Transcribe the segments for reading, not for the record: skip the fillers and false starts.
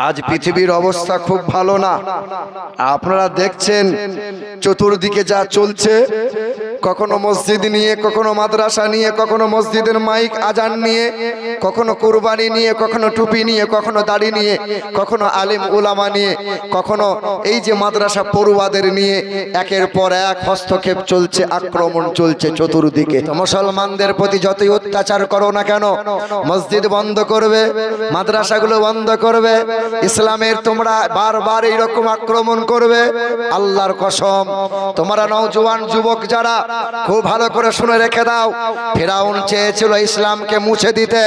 আজ পৃথিবীর অবস্থা খুব ভালো না। আপনারা দেখছেন চতুর্দিকে যা চলছে, কখনো মসজিদ নিয়ে, কখনো মাদ্রাসা নিয়ে, কখনো মসজিদের মাইক আজান নিয়ে, কখনো কুরবানি নিয়ে, কখনো টুপি নিয়ে, কখনো দাড়ি নিয়ে, কখনো আলেম উলামা নিয়ে, কখনো এই যে মাদ্রাসা পড়ুয়াদের নিয়ে একের পর এক হস্তক্ষেপ চলছে, আক্রমণ চলছে চতুর্দিকে। মুসলমানদের প্রতি যতই অত্যাচার করো না কেন, মসজিদ বন্ধ করবে, মাদ্রাসাগুলো বন্ধ করবে, ইসলামের তোমরা বারবার এইরকম আক্রমণ করবে। আল্লাহর কসম, তোমরা নওজোয়ান যুবক যারা খুব ভালো করে শুনে রেখে দাও, ফিরাউন চেয়েছিল ইসলামকে মুছে দিতে,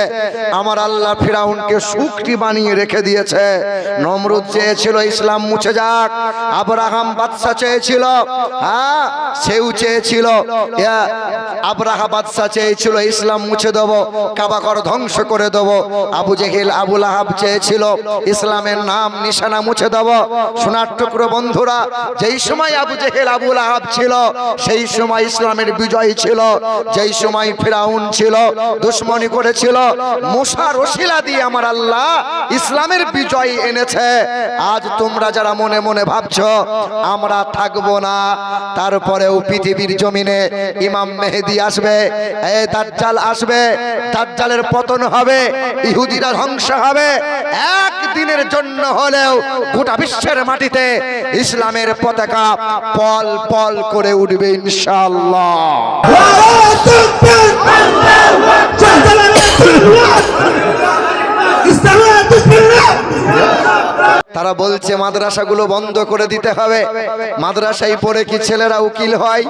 আমার আল্লাহ ফিরাউনকে শুকরি বানিয়ে রেখে দিয়েছে। নমরুদ চেয়েছিল ইসলাম মুছে যাক, আব্রাহাম বাদশা চেয়েছিল, সেও চেয়েছিল, আব্রাহা বাদশা চেয়েছিল ইসলাম মুছে দেবো, কাবাঘর ধ্বংস করে দেবো। আবু জেহেল আবু লাহাব চেয়েছিল ইসলামের নাম নিশানা মুছে দেবো। সোনার টুকরো বন্ধুরা, যেই সময় আবু জেহেল আবু লাহাব ছিল সেই সময় ইসলামের বিজয় ছিল। যেই সময় ফিরাউন ছিল দুশমনি করেছিল, মুসার ওসিলা দিয়ে আমার আল্লাহ ইসলামের বিজয় এনেছে। আজ তোমরা যারা মনে মনে ভাবছো আমরা থাকবো না, তারপরেও পৃথিবীর জমিনে ইমাম মেহেদী আসবে, দাজ্জাল আসবে, দাজ্জালের পতন হবে, ইহুদিরা ধ্বংস হবে। একদিনের জন্য হলেও গোটা বিশ্বের মাটিতে ইসলামের পতাকা পল পল করে উঠবে ইনশাআল্লাহ। তারা বলছে মাদ্রাসাগুলো বন্ধ করে দিতে হবে। মাদ্রাসায় পড়ে কি ছেলেরা উকিল হয়?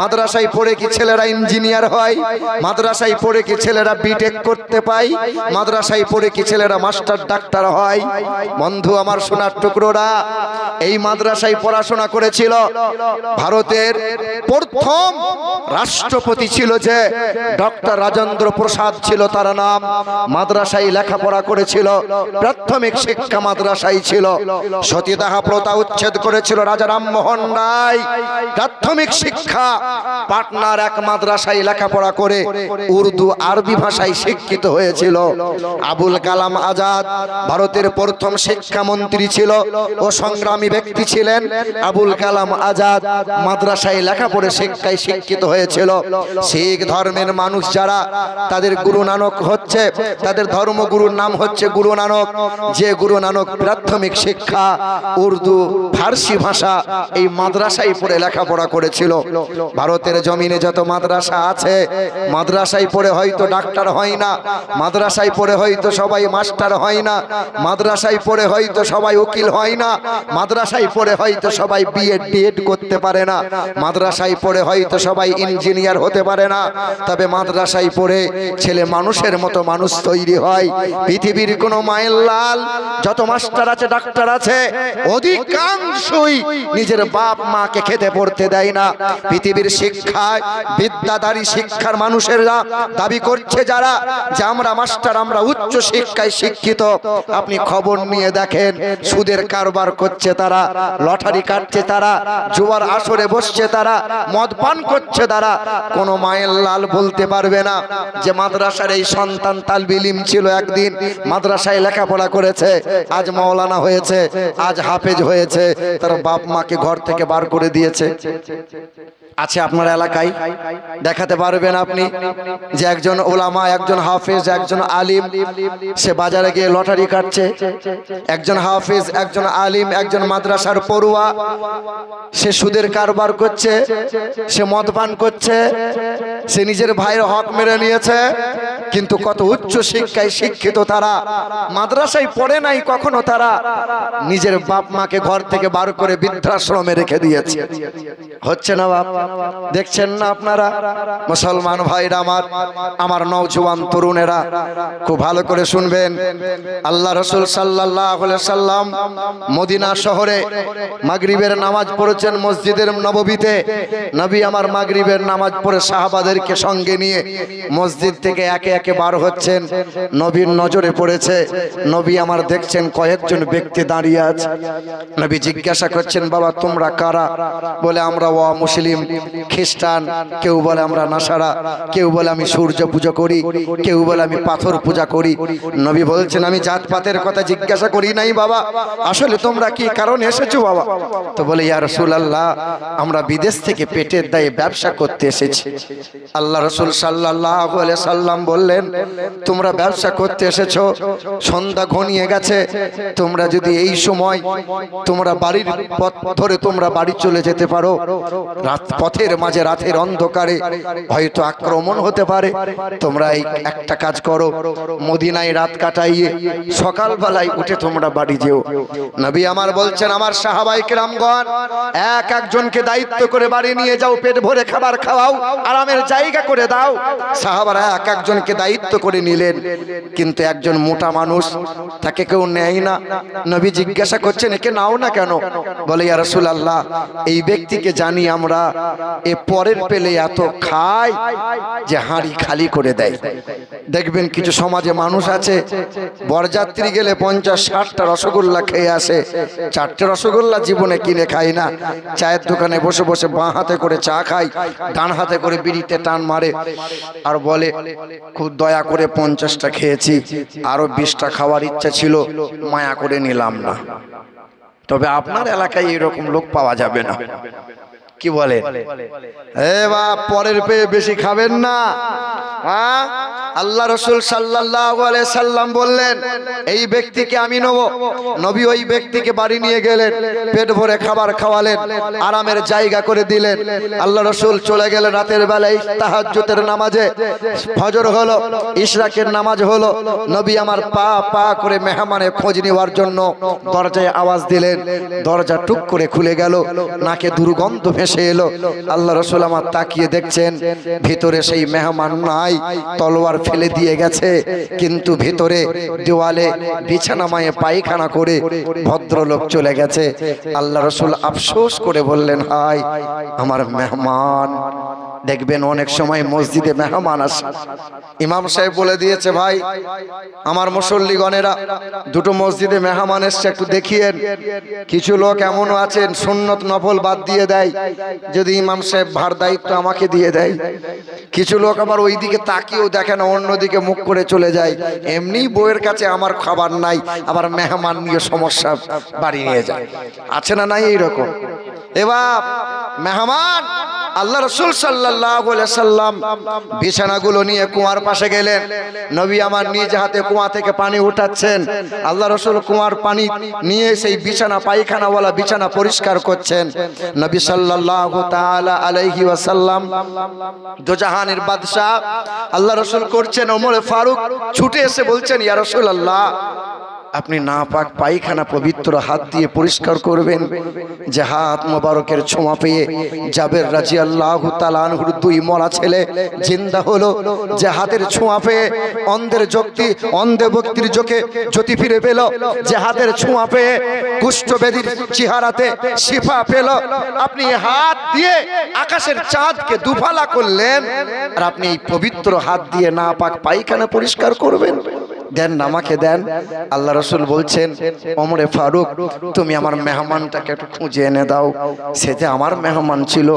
মাদ্রাসায় পড়ে কি ছেলেরা ইঞ্জিনিয়ার হয়? মাদ্রাসায় পড়ে কি ছেলেরা বিটেক করতে পায়? মাদ্রাসায় পড়ে কি ছেলেরা মাস্টার ডাক্তার হয়? বন্ধু আমার সোনার টুকরোরা, এই মাদ্রাসায় পড়াশোনা করেছিল ভারতের প্রথম রাষ্ট্রপতি ছিল যে ডক্টর রাজেন্দ্র প্রসাদ ছিল তার নাম। মাদ্রাসায় লেখাপড়া করেছিল, প্রাথমিক শিক্ষা মাদ্রাসায় ছিল। সতীদাহ প্রথা উচ্ছেদ করেছিল রাজা রামমোহন রায়। প্রাথমিক শিক্ষা পাটনার এক মাদ্রাসায় লেখাপড়া করে উর্দু আরবি ভাষায় শিক্ষিত হয়েছিল। আবুল কালাম আজাদ ভারতের প্রথম শিক্ষামন্ত্রী ছিল ও সংগ্রামী ব্যক্তি ছিলেন। আবুল কালাম আজাদ মাদ্রাসায় লেখাপড়ে শিক্ষায় শিক্ষিত হয়েছিল। শিখ ধর্মের মানুষ যারা, তাদের গুরু নানক হচ্ছে, তাদের ধর্মগুরুর নাম হচ্ছে গুরু নানক। যে গুরু নানক প্রাথমিক শিক্ষা উর্দু ফার্সি ভাষা এই মাদ্রাসায় পড়ে লেখাপড়া করেছিল। ভারতের জমিনে যত মাদ্রাসা আছে, মাদ্রাসায় পড়ে হয়তো ডাক্তার হয় না, মাদ্রাসায় পড়ে হয়তো সবাই মাস্টার হয় না, মাদ্রাসায় পড়ে হয়তো সবাই উকিল হয় না, মাদ্রাসায় পড়ে হয়তো সবাই বিএড ডিএড করতে পারে না, মাদ্রাসায় পড়ে হয়তো সবাই ইঞ্জিনিয়ার হতে পারে না, তবে মাদ্রাসায় পড়ে ছেলে মানুষের মতো মানুষ তৈরি হয়। পৃথিবীর কোনো মায়ের লাল যত মাস্টার আছে ডাক্তার আছে, অধিকাংশই নিজের বাপ মাকে খেতে পড়তে দেয় না। পৃথিবীর শিক্ষায় বিদ্যাধারী শিক্ষার মানুষেরা দাবি করছে যারা, যে আমরা মাস্টার, আমরা উচ্চ শিক্ষায় শিক্ষিত। আপনি খবর নিয়ে দেখেন, সুদের কারবার করছে তারা, লটারি কাটছে তারা, জুয়ার আসরে বসছে তারা, মদ পান করছে তারা। কোন মায়ের লাল বলতে পারবে না যে মাদ্রাসার এই সন্তান তালবে ইলম ছিল, একদিন মাদ্রাসায় লেখাপড়া করেছে, আজ মাওলানা হয়েছে, আজ হাফেজ হয়েছে, তার বাপ মাকে ঘর থেকে বার করে দিয়েছে। আছে আপনার এলাকায়? দেখাতে পারবেন আপনি যে একজন ওলামা, একজন হাফেজ, একজন আলিম সে বাজারে গিয়ে লটারি কাটছে? একজন হাফেজ, একজন আলিম, একজন মাদ্রাসার পড়ুয়া সে সুদের কারবার করছে, সে মদ পান করছে, সে নিজের ভাইয়ের হক মেরে নিয়েছে। কিন্তু কত উচ্চ শিক্ষায় শিক্ষিত তারা, মাদ্রাসায় পড়ে নাই কখনো, তারা নিজের বাপ মাকে ঘর থেকে বার করে বৃদ্ধাশ্রমে রেখে দিয়েছে। হচ্ছে না বাপ? দেখছেন না আপনারা? মুসলমান ভাইরা আমার, আমার নওজোয়ান তরুণেরা খুব ভালো করে শুনবেন। আল্লাহ রাসূল সাল্লাল্লাহু আলাইহি সাল্লাম মদিনা শহরে মাগরিবের নামাজ পড়েছেন মসজিদের নববীতে। নবী আমার মাগরিবের নামাজ পড়ে সাহাবাদেরকে সঙ্গে নিয়ে মসজিদ থেকে একে একে বার হচ্ছেন। নবীর নজরে পড়েছে, নবী আমার দেখছেন কয়েকজন ব্যক্তি দাঁড়িয়ে আছে। নবী জিজ্ঞাসা করছেন, বাবা তোমরা কারা? বলে আমরা মুসলিম। খ্রিস্টান, কেউ বলে আমরা নাসারা, কেউ বলে আমি সূর্য পূজা করি, কেউ বলে আমি পাথর পূজা করি। নবী বলছেন আমি জাতপাতের কথা জিজ্ঞাসা করি নাই বাবা, আসলে তোমরা কি কারণে এসেছো বাবা? তো বলে ইয়া রাসূলুল্লাহ, আমরা বিদেশ থেকে পেটের দায়ে ব্যবসা করতে এসেছি। আল্লাহ রাসূল সাল্লাল্লাহু আলাইহি সাল্লাম বললেন তোমরা ব্যবসা করতে এসেছো, সন্ধ্যা ঘনিয়ে গেছে, তোমরা যদি এই সময় তোমরা বাড়ির পথ ধরে তোমরা বাড়ি চলে যেতে পারো, রাত পথের মাঝে রাতের অন্ধকারে হয়তো আক্রমণ হতে পারে, তোমরা এই একটা কাজ করো, মদিনায় রাত কাটাইয়ে সকালবেলায় উঠে তোমরা বাড়ি যেও। নবী আমার বলছেন আমার সাহাবায়ে কেরামগণ এক একজনকে দায়িত্ব করে বাড়ি নিয়ে যাও, পেট ভরে খাবার খাওয়াও, আরামের জায়গা করে দাও। সাহাবারা এক একজনকে দায়িত্ব করে নিলেন, কিন্তু একজন মোটা মানুষ, তাকে কেউ নেয় না। নবী জিজ্ঞাসা করছেন একে নাও না কেন? বলে ইয়া রাসূলুল্লাহ, এই ব্যক্তিকে জানি আমরা এ পরের পেলে এত খায় যে হাঁড়ি খালি করে দেয়। দেখবেন কিছু সমাজে মানুষ আছে বরযাত্রী গেলে 50-60টা রসগোল্লা খেয়ে আসে, 4টে রসগোল্লা জীবনে কিনে খায় না, চায়ের দোকানে বসে বসে বাঁ হাতে করে চা খায়, ডান হাতে করে বিড়িতে টান মারে, আর বলে খুব দয়া করে 50টা খেয়েছি, আরো 20টা খাওয়ার ইচ্ছা ছিল, মায়া করে নিলাম না। তবে আপনার এলাকায় এরকম লোক পাওয়া যাবে না, কি বলে? এ বাপ, পরের পেয়ে বেশি খাবেন না। আল্লাহ রাসূল সাল্লাল্লাহু আলাইহি সাল্লাম বললেন এই ব্যক্তিকে আমি নেব। নবী ওই ব্যক্তিকে বাড়ি নিয়ে গেলেন, পেট ভরে খাবার খাওয়ালেন, আরামের জায়গা করে দিলেন। আল্লাহ রাসূল চলে গেলেন রাতের বেলায় তাহাজ্জুদের নামাজে। ফজর হলো, ইশরাকের নামাজ হলো, নবী আমার পা পা করে মেহমানের খোঁজ নেওয়ার জন্য দরজায় আওয়াজ দিলেন, দরজা টুক করে খুলে গেল, নাকে দুর্গন্ধ ভেসে এলো। আল্লাহ রাসূল আমার তাকিয়ে দেখছেন ভিতরে সেই মেহমান নাই, তলোয়ার ফেলে দিয়ে গেছে, কিন্তু ভিতরে দেওয়ালে বিছানামায়ে পায়খানা করে ভদ্রলোক চলে গেছে। আল্লাহ রাসূল আফসোস করে বললেন হায় আমার মেহমান। দেখবেন অনেক সময় মসজিদে মেহমান আসে, ইমাম সাহেব বলে দিয়েছে ভাই আমার মুসল্লিগণেরা দুটো মসজিদে মেহমান এসছে একটু দেখিয়েন। কিছু লোক এমনও আছেন সুন্নত নফল বাদ দিয়ে দেয়, যদি ইমাম সাহেব ভার দায়িত্ব আমাকে দিয়ে দেয়। কিছু লোক আবার ওই দিকে তাকিয়েও দেখে না, অন্যদিকে মুখ করে চলে যায়। এমনি বউয়ের কাছে আমার খাবার নাই, আবার মেহমান নিয়ে সমস্যা বাড়ি নিয়ে যায়। আছে না নাই এইরকম? এবার মেহমান আল্লাহ রাসূল সাল্লাল্লাহু আলাইহি সাল্লাম বিছানাগুলো নিয়ে কুয়ার পাশে গেলেন। নবী আমার নিজ হাতে কুয়া থেকে পানি উঠাচ্ছেন। আল্লাহ রাসূল কুয়ার পানি নিয়ে সেই বিছানা পায়খানাওয়ালা বিছানা পরিষ্কার করছেন। নবী সাল্লাল্লাহু তাআলা আলাইহি ওয়াসাল্লাম দোজাহানের বাদশা আল্লাহ রাসূল করছেন। ওমর ফারুক ছুটে এসে বলছেন ইয়া রাসূলুল্লাহ আপনি নাপাক পায়খানা পবিত্র হাত দিয়ে পরিষ্কার করবেন। যে হাত মোবারকের ছোঁয়া পেয়ে জাবের রাদিয়াল্লাহু তাআলা আনহুর দুই মরা ছেলে জিন্দা হলো। যে হাতের ছোঁয়া পেয়ে অন্ধে ব্যক্তির চোখে জ্যোতি ফিরে পেল। যে হাতের ছোঁয়া পেয়ে কুষ্ঠব্যাধির চেহারাতে শিফা পেল। আপনি হাত দিয়ে আকাশের চাঁদকে দুফালা করলেন, আর আপনি এই পবিত্র হাত দিয়ে নাপাক পায়খানা পরিষ্কার করবেন। দেন আমাকে দেন। আল্লাহ রাসূল বলছেন ওমরে ফারুক তুমি আমার মেহমানটাকে একটু খুঁজে এনে দাও। সে যে আমার মেহমান ছিল।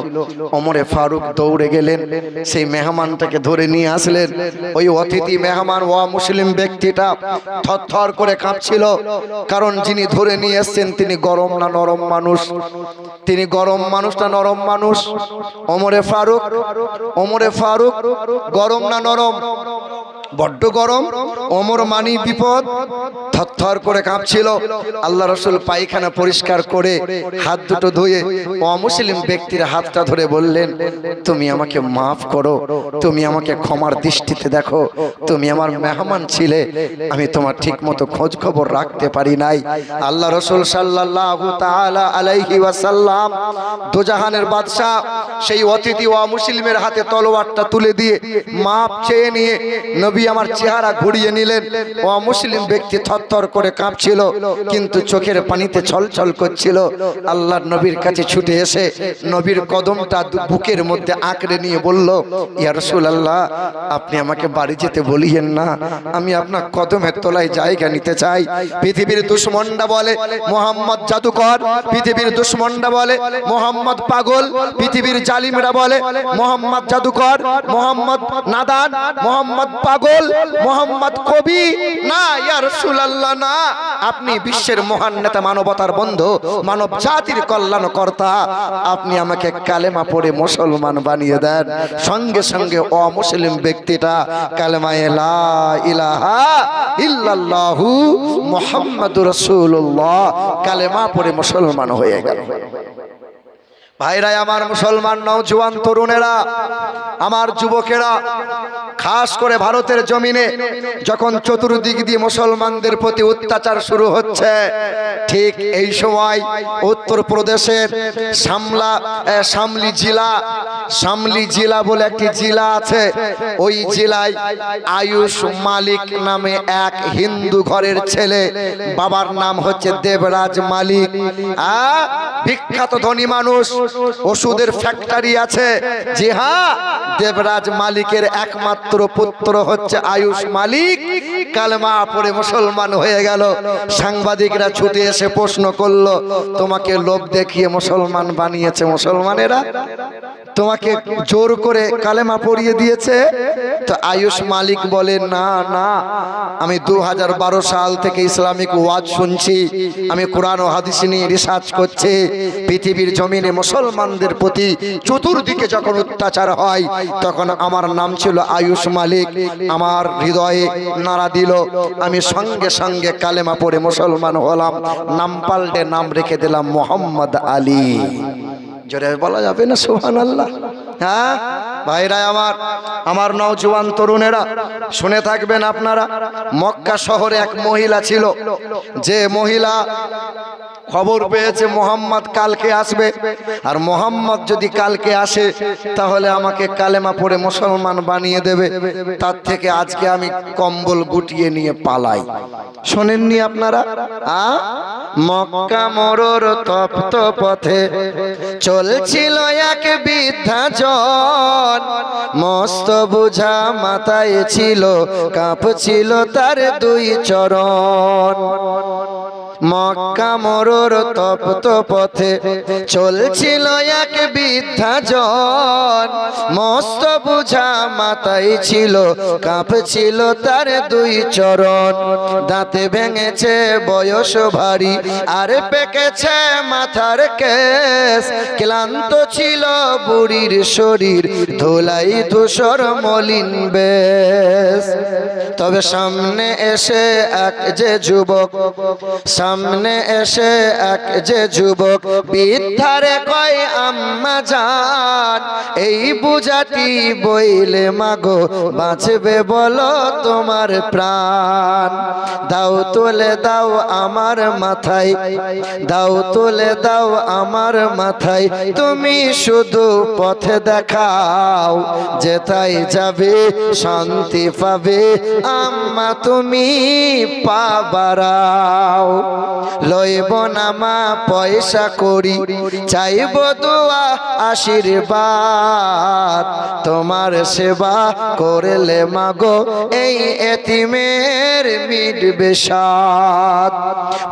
ওমরে ফারুক দৌড়ে গেলেন, সেই মেহমানটাকে ধরে নিয়ে আসলেন। ওই অতিথি মেহমান মুসলিম ব্যক্তিটা থরথর করে কাঁপছিল, কারণ যিনি ধরে নিয়ে এসেছেন তিনি গরম না নরম মানুষ। তিনি গরম মানুষ না নরম মানুষ? ওমরে ফারুক গরম না নরম? বড্ড গরম। ওমর মানি বিপদ, থরথর করে কাঁপছিল। আল্লাহ রাসূল পায়খানা পরিষ্কার করে হাত দুটো ধুয়ে অমুসলিম ব্যক্তির হাতটা ধরে বললেন তুমি আমাকে মাফ করো, তুমি আমাকে ক্ষমার দৃষ্টিতে দেখো, তুমি আমার মেহমান ছিলে, আমি তোমার ঠিক মতো খোঁজ খবর রাখতে পারি নাই। আল্লাহ রাসূল সাল্লাল্লাহু তাআলা আলাইহি ওয়াসাল্লাম দোজাহানের বাদশা সেই অতিথি অমুসলিমের হাতে তলোয়ারটা তুলে দিয়ে মাপ চেয়ে নিয়ে নবী নবী আমার চেহারা ঘুরিয়ে নিলেন। অমুসলিম ব্যক্তি থরথর করে কাঁপছিল, কিন্তু চোখের পানিতে ছলছল করছিল। আল্লাহর নবীর কাছে ছুটে এসে নবীর কদমটা বুকের মধ্যে আঁকড়ে নিয়ে বলল, ইয়া রাসূলুল্লাহ, আপনি আমাকে বাড়ি যেতে বলিয়েন না, আমি আপনার কদমের তলায় জায়গা নিতে চাই। পৃথিবীর দুশমনরা বলে মুহাম্মদ জাদুকর, পৃথিবীর দুশমনরা বলে মুহাম্মদ পাগল, পৃথিবীর জালিমরা বলে মুহাম্মদ জাদুকর, মুহাম্মদ নাদান, মুহাম্মদ পাগল, মুহাম্মদ কবি। না ইয়া রাসূলুল্লাহ, না, আপনি বিশ্বের মহান নেতা, মানবতার বন্ধু, মানব জাতির কল্যাণকর্তা। আপনি আমাকে কালেমা পড়ে মুসলমান বানিয়ে দেন। সঙ্গে সঙ্গে অমুসলিম ব্যক্তিটা কালেমায়ে লা ইলাহা ইল্লাল্লাহু মুহাম্মাদুর রাসূলুল্লাহ কালেমা পড়ে মুসলমান হয়ে গেল। ভাইরা আমার, মুসলমান নওজোয়ান তরুণেরা, আমার যুবকেরা, খাস করে ভারতের জমিনে যখন চতুর্দিক দিয়ে মুসলমানদের প্রতি অত্যাচার শুরু হচ্ছে, ঠিক এই সময় উত্তরপ্রদেশের শামলি জেলা বলে একটি জেলা আছে। ওই জেলায় আয়ুষ মালিক নামে এক হিন্দু ঘরের ছেলে, বাবার নাম হচ্ছে দেবরাজ মালিক, বিখ্যাত ধনী মানুষ, ওষুধের ফ্যাক্টরি আছে। জি হ্যাঁ, দেবরাজ মালিকের একমাত্র পুত্র হচ্ছে আয়ুষ মালিক, কালেমা পড়ে মুসলমান হয়ে গেল। সাংবাদিকরা ছুটে এসে প্রশ্ন করলো, তোমাকে লোভ দেখিয়ে মুসলমান বানিয়েছে মুসলমানেরা? তোমাকে জোর করে কালেমা পড়িয়ে দিয়েছে? তো আয়ুষ মালিক বলে, না না, আমি 2012 সাল থেকে ইসলামিক ওয়াজ শুনছি, আমি কোরআন ও হাদিস নিয়ে রিসার্চ করছি। পৃথিবীর জমিনে মুসলমানদের প্রতি চতুর্দিকে যখন অত্যাচার হয়, তখন আমার নাম ছিল আয়ুষ মালিক। আমার হৃদয়ে নাড়া দিল, আমি সঙ্গে সঙ্গে কালেমা পড়ে মুসলমান হলাম। নাম পাল্টে নাম রেখে দিলাম মোহাম্মদ আলী। জোরে বলা যাবে না সুবহানাল্লাহ? হ্যাঁ ভাইরা আমার নওজোয়ান তরুণেরা, শুনে থাকবেন আপনারা। মক্কা শহরে এক মহিলা ছিল, যে মহিলা খবর পেয়েছে মোহাম্মদ কালকে আসবে, আর মোহাম্মদ যদি কালকে আসে তাহলে আমাকে কালেমা পড়ে মুসলমান বানিয়ে দেবে। তার থেকে আজকে আমি কম্বল গুটিয়ে নিয়ে পালাই। শোনেননি আপনারা? মক্কা মরুর তপ্ত পথে চলছিল এক বৃদ্ধাজন, মস্ত বুঝা মাথায় ছিল, কাঁপছিল তার দুই চরণ। মক্কা মরুর তপ্ত পথে চলছিল এক বৃদ্ধাজন, মস্ত বুঝা মাথায় ছিল, কাঁপছিল তার দুই চরণ। দাঁতে ভেঙেছে বয়স ভারী, আর পেকেছে মাথার কেশ, ক্লান্ত ছিল বুড়ির শরীর, ধুলাই ধূসর মলিন বেশ। তবে সামনে এসে এক যে যুবক, বৃদ্ধারে কয়, আম্মা জান, এই বুঝাটি বইলে মাগো বাঁচবে বলো তোমার প্রাণ। দাও তুলে দাও আমার মাথায়, দাও তুলে দাও আমার মাথায়, তুমি শুধু পথে দেখাও, যেথায় যাবে শান্তি পাবে, আম্মা তুমি পা বাড়াও। লইব না মা পয়সা করি, চাইব দোয়া আশীর্বাদ, তোমার সেবা করলে মাগো এই এতিমের মিটবে সাদ।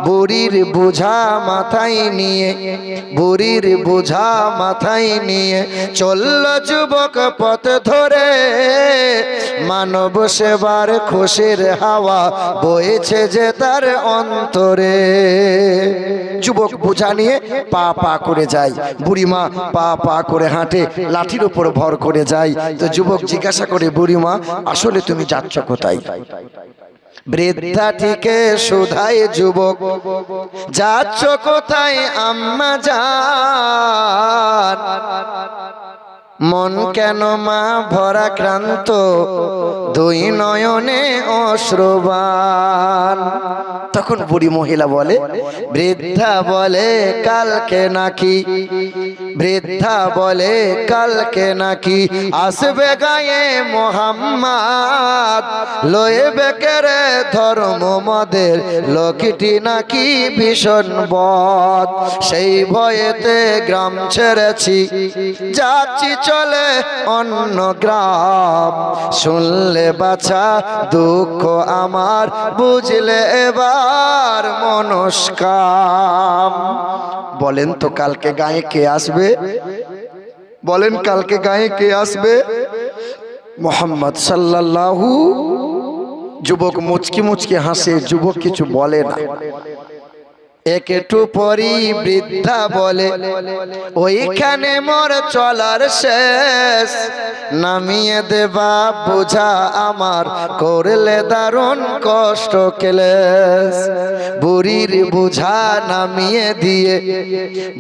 বুড়ির বোঝা মাথায় নিয়ে, বুড়ির বোঝা মাথায় নিয়ে চলল যুবক পথ ধরে, মানব সেবার খুশির হাওয়া বইছে যে তার অন্তরে। যুবক বোঝা নিয়ে পা পা করে যায়, বুড়িমা পা পা করে হাঁটে, লাঠির উপর ভর করে যায়। তো যুবক জিজ্ঞাসা করে, বুড়িমা আসলে তুমি যাচ্ছ কোথায়? বৃদ্ধাটিকে শুধায় যুবক, যাচ্ছ কোথায় আম্মা জান? মন কেন মা ভরা ক্রান্ত, দুই নয়নে অশ্রুবান। তখন বুড়ি মহিলা বলে, বৃদ্ধা বলে, কালকে নাকি বৃদ্ধা বলে কালকে নাকি আসবে গায়ে মোহাম্মদ, লয়ে বেকেরে ধর্ম মদের লোকটি নাকি ভীষণ বদ। সেই ভয়েতে গ্রাম ছেড়েছি, যাচ্ছি চলে অন্য গ্রাম। শুনলে বাছা দুঃখ আমার, বুঝলে এবার মনস্কাম। বলেন তো কালকে গায়ে কে আসবে? বলেন কালকে গায়ে কে আসবে? মোহাম্মদ সাল্লাল্লাহু। যুবক মুচকি মুচকি হাসে, যুবক কিছু বলে না। একটু পরি বৃদ্ধা বলে ওইখানে মোর চলার শেষ, নামিয়ে দেবা বোঝা আমার, করলে দারুণ কষ্ট কেলেস। বুড়ির বোঝা নামিয়ে দিয়ে,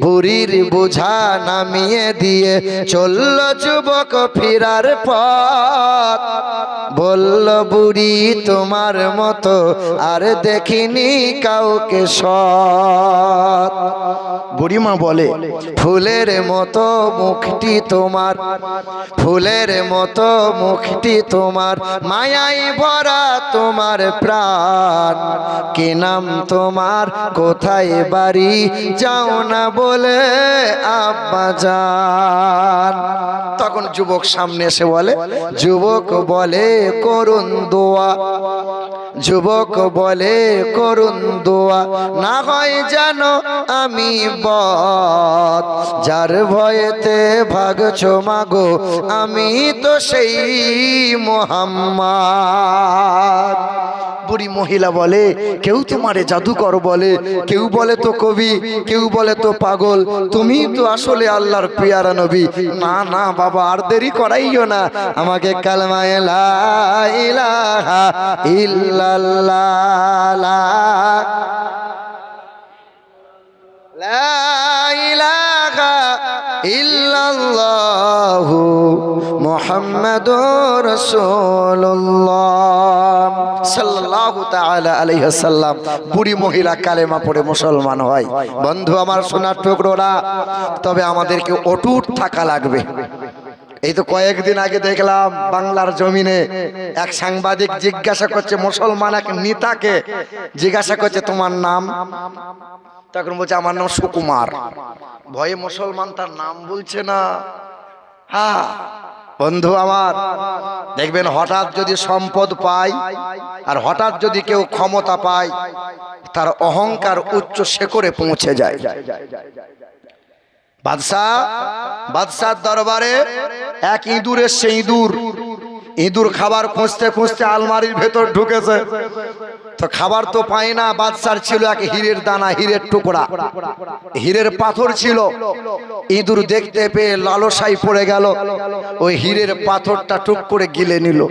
বুড়ির বোঝা নামিয়ে দিয়ে চলল যুবক ফিরার পথ। বলল বুড়ি তোমার মতো আর দেখিনি কাউকে সৎ। বুড়িমা বলে ফুলের মতো মুখটি তোমার, ফুলের মতো মুখটি তোমার, মায়াই ভরা তোমার প্রাণ। কি নাম তোমার, কোথায় বাড়ি, যাও না বলে আব্বা জান। তখন যুবক সামনে এসে বলে, যুবক বলে করুন দোয়া, যুবক বলে করুন দোয়া, না হয় জানো আমি বদ। যার ভয়েতে ভাগছো মাগো, আমি তো সেই মোহাম্মদ। বুড়ি মহিলা বলে কেউ তোমারে জাদুকর বলে, কেউ বলে তো কবি, কেউ বলে তো পাগল, তুমি তো আসলে আল্লাহর পেয়ারা নবী। না না বাবা, আর দেরি করাইও না, আমাকে কালেমায়ে লা ইলাহা ইল্লাল্লাহ, লা ইলাহা ইল্লাল্লাহু মুহাম্মাদুর রাসূলুল্লাহ সাল্লাল্লাহু তাআলা আলাইহি ওয়াসাল্লাম। বুড়ি মহিলা কালেমা পড়ে মুসলমান হয়। বন্ধু আমার সোনার টুকরোরা, তবে আমাদেরকে অটুট থাকা লাগবে। এই তো কয়েকদিন আগে দেখলাম বাংলার জমিনে এক সাংবাদিক জিজ্ঞাসা করছে মুসলমান এক নেতাকে, জিজ্ঞাসা করছে তোমার নাম? তখন বলছে আমার নাম সুকুমার। ভয়ে মুসলমান তার নাম বলছে না। হ্যাঁ বন্ধু আমার, দেখবেন হঠাৎ যদি সম্পদ পায় আর হঠাৎ যদি কেউ ক্ষমতা পায়, তার অহংকার উচ্চ শিখরে পৌঁছে যায়। বাদশার দরবারে এক ইঁদুর এসছে। ইঁদুর খাবার খুঁজতে খুঁজতে আলমারির ভেতর ঢুকেছে। তো খাবার তো পায় না। বাদশার ছিল এক হীরের দানা, হীরের টুকরা, হীরের পাথর ছিল। ইঁদুর দেখতে পেয়ে লালসায় পড়ে গেল, ওই হীরের পাথরটা টুক করে গিলে নিল।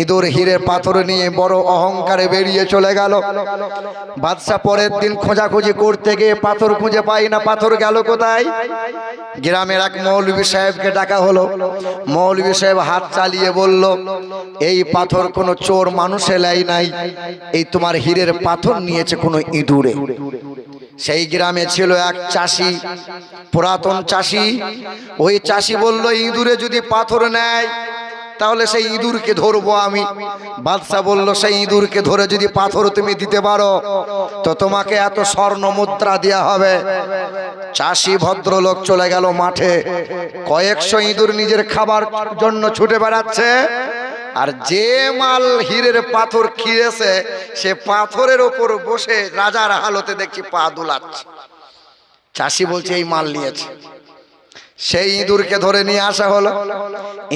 ইঁদুর হীরের পাথর নিয়ে বড় অহংকারে বেরিয়ে চলে গেল। বাদশা পরের দিন খোঁজাখুঁজি করতে গিয়ে পাথর খুঁজে পাই না। পাথর গেল কোথায়? গ্রামের এক মৌলভী সাহেবকে ডাকা হলো। মৌলভী সাহেব হাত চালিয়ে বলল, এই পাথর কোনো চোর মানুষ এলাই নাই, এই তোমার হীরের পাথর নিয়েছে কোনো ইঁদুরে। সেই গ্রামে ছিল এক চাষি, পুরাতন চাষি। ওই চাষি বলল, ইঁদুরে যদি পাথর নেয় তাহলে সেই ইঁদুরকে ধরবো আমি। বাদশা বলল, সেই ইঁদুরকে ধরে যদি পাথর তুমি দিতে পারো তো তোমাকে এত স্বর্ণ মুদ্রা দেয়া হবে। চাষি ভদ্রলোক চলে গেল মাঠে। কয়েকশো ইঁদুর নিজের খাবার জন্য ছুটে বেড়াচ্ছে, আর যে মাল হীরের পাথর খেয়েছে সে পাথরের ওপর বসে রাজার হালতে দেখছি পা দুলাচ্ছে। চাষি বলছে এই মাল নিয়েছে। সেই ইঁদুরকে ধরে নিয়ে আসা হলো।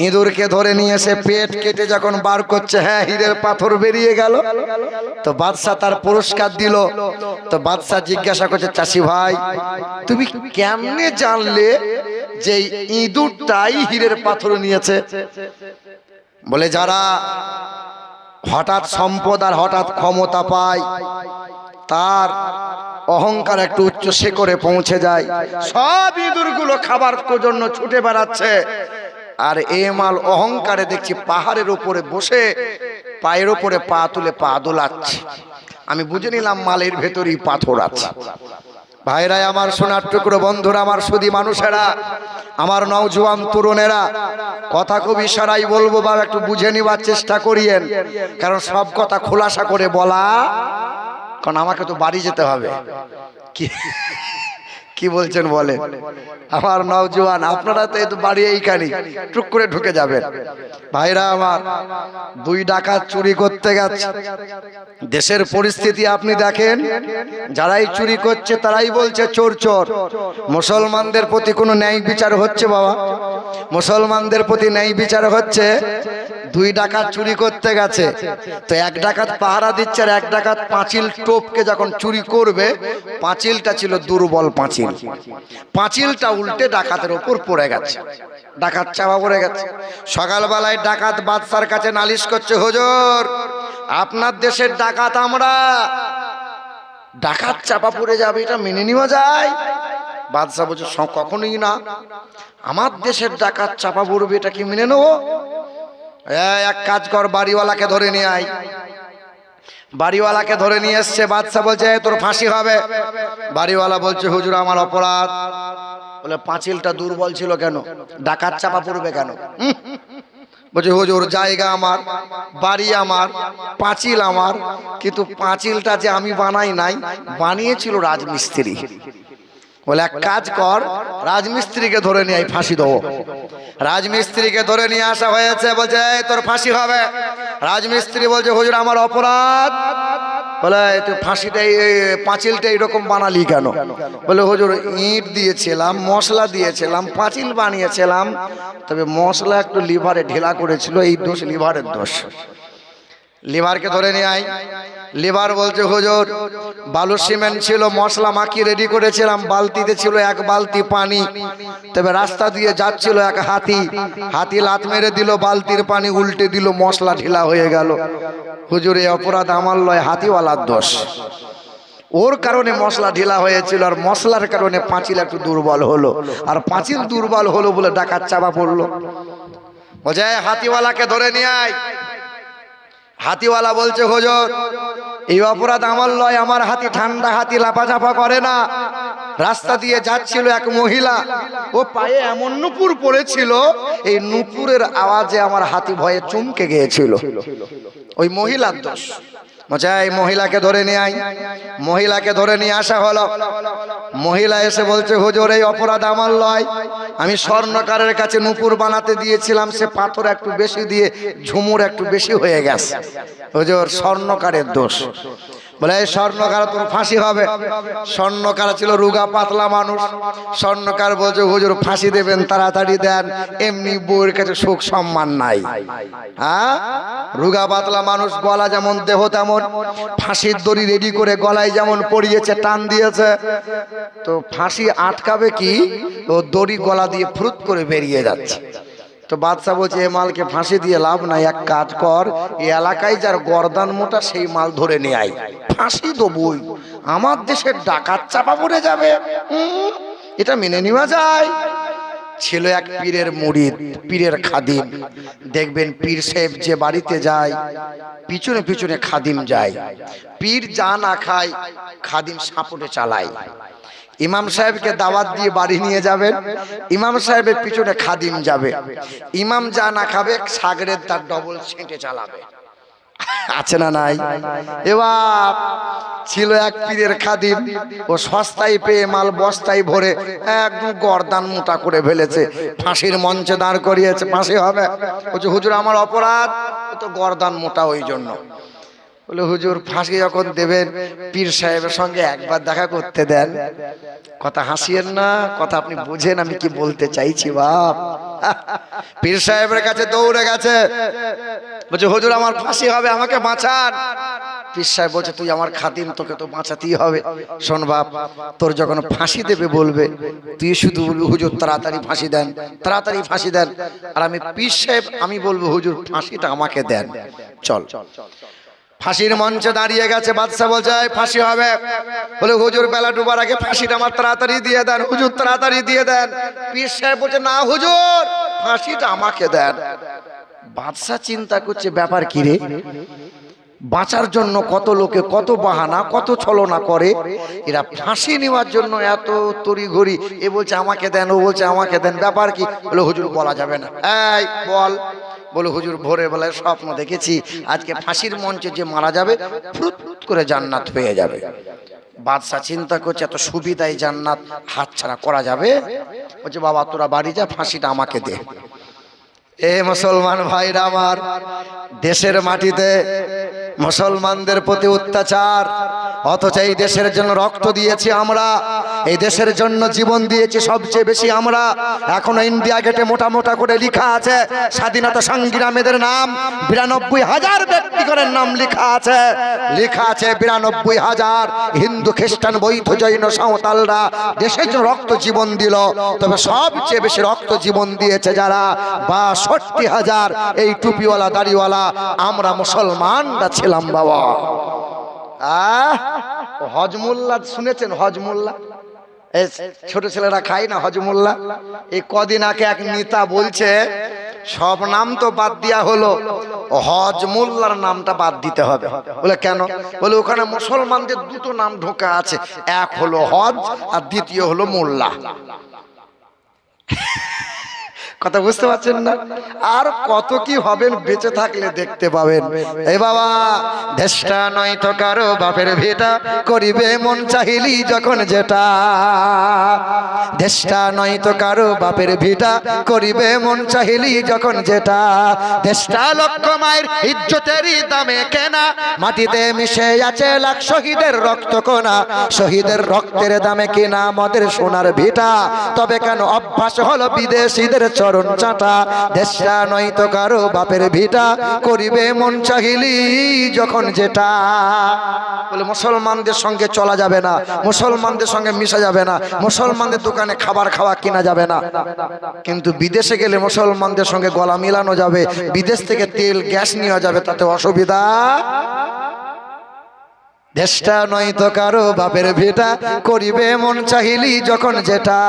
ইঁদুরকে ধরে নিয়ে এসে পেট কেটে যখন বার করছে, হ্যাঁ হীরের পাথর বেরিয়ে গেল। তো বাদশা তার পুরস্কার দিল। তো বাদশা জিজ্ঞাসা করছে, চাষি ভাই তুমি কেমনে জানলে যে ইঁদুরটাই হীরের পাথর নিয়েছে? বলে যারা হঠাৎ সম্পদ আর হঠাৎ ক্ষমতা পায় তার অহংকার একটু উচ্চ শিখরে পৌঁছে যায়। সব ইঁদুরগুলো খাবার জন্য ছুটে বেড়াচ্ছে, আর এ মাল অহংকারে দেখছি পাহাড়ের উপরে বসে পায়ের উপরে পা তুলে পা দোলাচ্ছে। আমি বুঝে নিলাম মালের ভেতরই পাথর আছে। ভাইরা আমার, সোনার টুকরো বন্ধুরা আমার, সুধী মানুষেরা আমার, নওজোয়ান তরুণেরা, কথা খুব ইশারাই বলবো বা একটু বুঝে নিবার চেষ্টা করিয়েন, কারণ সব কথা খোলাসা করে বলা, কারণ আমাকে তো বাড়ি যেতে হবে। কি বলছেন বলেন আমার নওজোয়ান, আপনারা তো এই তো বাড়ি এইখানে টুক করে ঢুকে যাবেন। ভাইরা আমার, 2 ডাকাত চুরি করতে গেছে। দেশের পরিস্থিতি আপনি দেখেন, যারাই চুরি করছে তারাই বলছে চোর চোর। মুসলমানদের প্রতি কোনো ন্যায় বিচার হচ্ছে বাবা? মুসলমানদের প্রতি ন্যায় বিচার হচ্ছে? 2 ডাকাত চুরি করতে গেছে, তো 1 ডাকাত পাহারা দিচ্ছে, আর 1 ডাকাত পাঁচিল টোপকে যখন চুরি করবে, পাঁচিলটা ছিল দুর্বল পাঁচিল, পাঁচিলটা উল্টে ডাকাতের উপর পড়ে গেছে, ডাকাত চাপা পড়ে গেছে। সকালবেলায় ডাকাত বাদশার কাছে নালিশ করছে, হুজুর আপনার দেশের ডাকাত আমরা, ডাকাত চাপা পড়ে যাবে, এটা মেনে নেওয়া যায়? বাদশা বলছে কখনোই না, আমার দেশের ডাকাত চাপা পড়বে, এটা কি মেনে নেবো? এক কাজ কর, বাড়িওয়ালাকে ধরে নিয়ে আয়। বাড়িওয়ালাকে ধরে নিয়ে এসছে। বাদশা বলছে তোর ফাঁসি হবে। বাড়িওয়ালা বলছে হুজুর আমার অপরাধ। বলে পাঁচিলটা দুর্বল ছিল কেন, ডাকাত চাপা পড়বে কেন? বলছে হুজুর জায়গা আমার, বাড়ি আমার, পাঁচিল আমার, কিন্তু পাঁচিলটা যে আমি বানাই নাই, বানিয়েছিল রাজমিস্ত্রি। বলে এক কাজ কর, রাজমিস্ত্রিকে ধরে নিয়ে আয়, ফাঁসি দেবো। রাজমিস্ত্রিকে ধরে নিয়ে আসা হয়েছে। বলছে তোর ফাঁসি হবে। রাজমিস্ত্রি বলছে হুজুর আমার অপরাধ। বলে তুই ফাঁসিটা পাঁচিলটা এইরকম বানালি কেন? বলে হুজুর ইট দিয়েছিলাম, মশলা দিয়েছিলাম, পাঁচিল বানিয়েছিলাম, তবে মশলা একটু লিভারে ঢিলা করেছিল, এই দোষ লিভারের দোষ। লিভারকে ধরে নিয়ে আয়। লিভার বলছে হুজুর বালু সিমেন্ট ছিল, মশলা মাখিয়ে রেডি করেছিলাম, বালতিতে ছিল 1 বালতি পানি, তবে রাস্তা দিয়ে যাচ্ছিল এক হাতি, হাতি লাত মেরে দিল, বালতির পানি উল্টে দিল, মশলা ঢিলা হয়ে গেল। হুজুর এই অপরাধ আমার লয়, হাতিওয়ালার দোষ, ওর কারণে মশলা ঢিলা হয়েছিল, আর মশলার কারণে পাঁচিল একটু দুর্বল হলো, আর পাঁচিল দুর্বল হলো বলে ডাকাত চাপা পড়লো। বলছে হাতিওয়ালাকে ধরে নিয়ে আয়। হাতিওয়ালা বলছে হুজুর এই অপরাধ আমার লয়, আমার হাতি ঠান্ডা হাতি, লাফাঝাফা করে না। রাস্তা দিয়ে যাচ্ছিল এক মহিলা, ও পায়ে এমন নুপুর পড়েছিল, এই নুপুরের আওয়াজে আমার হাতি ভয়ে চমকে গিয়েছিল, ওই মহিলার দোষ। এই মহিলাকে ধরে নিয়ে আই। মহিলাকে ধরে নিয়ে আসা হলো। মহিলা এসে বলছে হুজুর এই অপরাধ আমার লয়, আমি স্বর্ণকারের কাছে নুপুর বানাতে দিয়েছিলাম, সে পাথর একটু বেশি দিয়ে ঝুমুর একটু বেশি হয়ে গেছে, হুজুর স্বর্ণকারের দোষ। বলে এই স্বর্ণকার তোর ফাঁসি হবে। স্বর্ণকার ছিল রুগা পাতলা মানুষ। স্বর্ণকার বলছে হুজুর ফাঁসি দেবেন, তাড়াতাড়ি দেন, এমনি বউয়ের কাছে সুখ সম্মান নাই। হ্যাঁ, রুগা পাতলা মানুষ, গলা যেমন দেহ তেমন, ফাঁসির দড়ি রেডি করে গলায় যেমন পড়িয়েছে, টান দিয়েছে, তো ফাঁসি আটকাবে কি, ও দড়ি গলা দিয়ে ফুরুত করে বেরিয়ে যাচ্ছে। তো বাদশা বলছে এ মালকে ফাঁসি দিয়ে লাভ নাই, এক কাজ কর, এই এলাকায় যার গর্দান মোটা সেই মাল ধরে নিয়ে আয়, ফাঁসি দেবই, আমার দেশের ডাকাত চাপা পড়ে যাবে, এটা মেনে নেওয়া যায়। ছিল এক পীরের মুরিদ, পীরের খাদিম। দেখবেন পীর সাহেব যে বাড়িতে যায়, পিছনে পিছনে খাদিম যায়, পীর যা না খায় খাদিম সাপোর্টে চালায়। ইমাম সাহেবকে দাওয়াত দিয়ে বাড়ি নিয়ে যাবেন, ইমাম সাহেবের পিছনে খাদিম যাবে, ইমাম যা না খাবে সাগরের তার ডবল ছেঁটে চালাবে। আছে না নাই? এবার ছিল এক পীরের খাদিম, ও সস্তায় পেয়ে মাল বস্তায় ভরে একদম গর্দান মোটা করে ফেলেছে, ফাঁসির মঞ্চে দাঁড় করিয়েছে, ফাঁসি হবে। বলছে হুজুর আমার অপরাধ, তো গর্দান মোটা ওই জন্য। বলে হুজুর ফাঁসি যখন দেবেন পীর সাহেবের সঙ্গে একবার দেখা করতে দেন। কথা হাসিয়েন না, কথা আপনি বুঝেন আমি কি বলতে চাইছি বাপ। পীর সাহেবের কাছে দৌড়ে গেছে, বলছে হুজুর আমার ফাঁসি হবে, আমাকে বাঁচান। পীর সাহেব বলছে তুই আমার খাদিম, তোকে তো বাঁচাতেই হবে। শোন বাপ, তোর যখন ফাঁসি দেবে বলবে, তুই শুধু বলবি হুজুর তাড়াতাড়ি ফাঁসি দেন, তাড়াতাড়ি ফাঁসি দেন, আর আমি পীর সাহেব আমি বলবো হুজুর ফাঁসিটা আমাকে দেন। চল। ফাঁসির মঞ্চে দাঁড়িয়ে গেছে। বাদশা বলছে ফাঁসি হবে। বলে হুজুর বেলা ডুবার আগে ফাঁসিটা আমার তাড়াতাড়ি দিয়ে দেন, হুজুর তাড়াতাড়ি দিয়ে দেন। পীর সাহেব বলছে না হুজুর ফাঁসিটা আমাকে দেন। বাদশা চিন্তা করছে ব্যাপার কি রে, বাঁচার জন্য কত লোকে কত বাহানা কত ছলনা করে। এরা ফাঁসি নেওয়ার জন্য এত তড়িঘড়ি, এ বলছে আমাকে দেন, ও বলছে আমাকে দেন। ব্যাপার কি? বলে হুজুর বলা যাবে না। এই বল। বলে হুজুর ভোরে বেলায় স্বপ্ন দেখেছি আজকে ফাঁসির মঞ্চে যে মারা যাবে ফুরুত করে জান্নাত পেয়ে যাবে। বাদশা চিন্তা করছে এত সুবিধায় জান্নাত হাতছাড়া করা যাবে? বলছে বাবা তোরা বাড়ি যা, ফাঁসিটা আমাকে দে। এ মুসলমান ভাইরা আমার, দেশের মাটিতে মুসলমানদের প্রতি অত্যাচার, অথচ এই দেশের জন্য রক্ত দিয়েছি আমরা, এই দেশের জন্য জীবন দিয়েছি সবচেয়ে বেশি আমরা। এখনো ইন্ডিয়া গেটে মোটা মোটা করে লেখা আছে স্বাধীনতা সংগ্রামীদের নাম, ৯২,০০০ ব্যক্তিগণের নাম লেখা আছে। লেখা আছে ৯২,০০০ হিন্দু খ্রিস্টান বৌদ্ধ জৈন সাঁওতালরা দেশের জন্য রক্ত জীবন দিল। তবে সবচেয়ে বেশি রক্ত জীবন দিয়েছে যারা, ৬২,০০০ এই টুপিওয়ালা দাড়িওয়ালা আমরা মুসলমানরা ছিলাম বাবা। হজমোল্লা শুনেছেন? হজমোল্লা, এই ছোট ছেলেরা খায় না হজমোল্লা। এই কদিন আগে এক নেতা বলছে সব নাম তো বাদ দেওয়া হলো, হজমোল্লার নামটা বাদ দিতে হবে। বলে কেন? বলে ওখানে মুসলমানদের দুটো নাম ঢোকা আছে, এক হলো হজ আর দ্বিতীয় হলো মোল্লা। কথা বুঝতে পারছেন না? আর কত কি হবেন বেঁচে থাকলে দেখতে পাবেন। এ বাবা, দেশটা নয় তো কারো বাপের ভিটা, করিবে মন চাহিলি যখন যেটা। দেশটা নয় তো কারো বাপের ভিটা, করিবে মন চাহিলি যখন যেটা। দেশটা লক্ষ মায়ের ইজ্জতেরই দামে কেনা, মাটিতে মিশে আছে লাখ শহীদের রক্ত কোনা। শহীদের রক্তের দামে কিনা আমাদের সোনার ভিটা, তবে কেন অভ্যাস হলো বিদেশিদের চরণ চাটা। দেশটা নয় তো কারো বাপের ভিটা, করিবে মন চাহিলি যখন যেটা। বলে মুসলমানদের সঙ্গে চলা যাবে না, মুসলমানদের সঙ্গে মিশা যাবে না, মুসলমানদের দোকানে খাবার খাওয়া কিনা যাবে না। কিন্তু বিদেশে গেলে মুসলমানদের সঙ্গে গলা মিলানো যাবে, বিদেশ থেকে তেল গ্যাস নেওয়া যাবে, তাতে অসুবিধা। দেশটা নয় তো কারো বাপের ভিটা, করিবে মন চাহিলি যখন যেটা।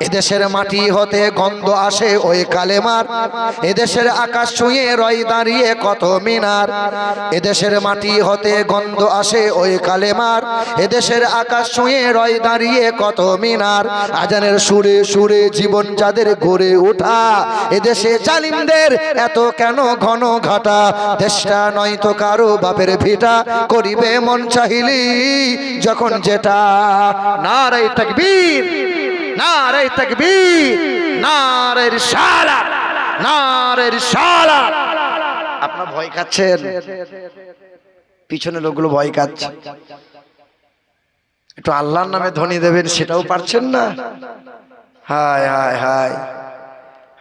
এদেশের মাটি হতে গন্ধ আসে ওই কালেমার, এদেশের আকাশ ছুঁয়ে রয় দাঁড়িয়ে কত মিনার। এদেশের মাটি হতে গন্ধ আসে ওই কালেমার, এদেশের আকাশ ছুঁয়ে রয় দাঁড়িয়ে কত মিনার। আজানের সুরে সুরে জীবন যাদের গড়ে ওঠা, এদেশে জালিমদের এত কেন ঘন ঘাটা। দেশটা নয় তো কারো বাপের ভিটা, করিবে মন চাহিলি যখন যেটা। নারে তাকবীর, নারে তাকবীর, নারে রিসালাত, নারে রিসালাত। আপনারা ভয় খাচ্ছেন, পিছনে লোকগুলো ভয় খাচ্ছে। একটু আল্লাহর নামে ধ্বনি দেবেন, সেটাও পারছেন না। হায় হায় হায়।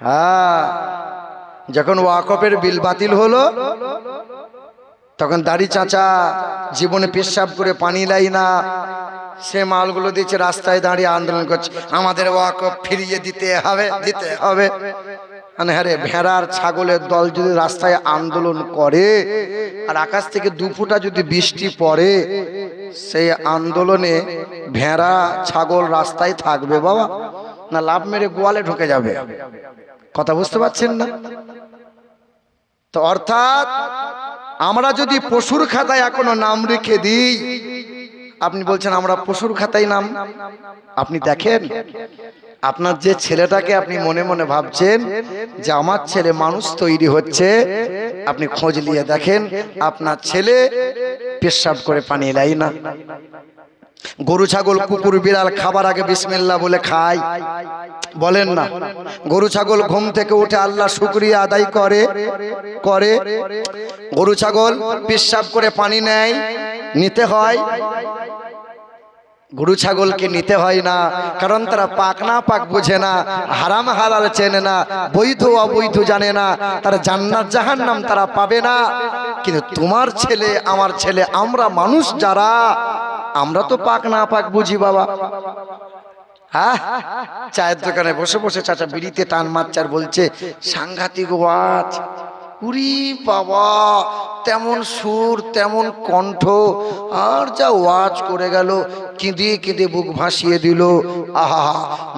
হ্যাঁ, যখন ওয়াকফের বিল বাতিল হলো তখন দাড়ি চাচা জীবনে পেশাব করে পানি লাই না, সে মালগুলো দিচ্ছে, রাস্তায় দাঁড়িয়ে আন্দোলন করছে আমাদের ওয়াকফ ফিরিয়ে দিতে হবে, দিতে হবে। মানে হ্যাঁ রে, ভেড়ার ছাগলের দল যদি রাস্তায় আন্দোলন করে আর আকাশ থেকে 2 ফোঁটা যদি বৃষ্টি পড়ে, সেই আন্দোলনে ভেড়া ছাগল রাস্তায় থাকবে বাবা, না লাভ মেরে গোয়ালে ঢুকে যাবে? কথা বুঝতে পারছেন না? তো অর্থাৎ আমরা যদি পশুর খাতায় এখনো নাম রেখে দিই, আপনি বলছেন আমরা পশুর খাতায় নাম, আপনি দেখেন আপনার যে ছেলেটাকে আপনি মনে মনে ভাবছেন যে আমার ছেলে মানুষ তৈরি হচ্ছে, আপনি খোঁজ নিয়ে দেখেন আপনার ছেলে পেশাব করে পানি লাই না। গরু ছাগল কুকুর বিড়াল খাবার আগে বিসমিল্লাহ বলে খায়, বলেন না? গরু ছাগল ঘুম থেকে উঠে আল্লাহ শুকরিয়া আদায় করে করে গরু ছাগল পেশাব করে পানি নেয়, নিতে হয়। গরু ছাগলকে নিতে হয় না, কারণ তারা পাক না পাক বোঝে না, হারাম হালাল চেনে না, বৈধ অবৈধ জানে না, তারা জান্নাত জাহান্নাম তারা পাবে না। কিন্তু তোমার ছেলে আমার ছেলে, আমরা মানুষ যারা, আমরা তো পাক না পাক বুঝি বাবা। হ্যাঁ, চায়ের দোকানে বসে বসে চাচা বিড়িতে টান মারছে আর বলছে সাংঘাতিক ওয়াজ। উরি বাবা, তেমন সুর তেমন কণ্ঠ, আর যা ওয়াজ করে গেল, কেঁদে কেঁদে বুক ভাসিয়ে দিল। আহা,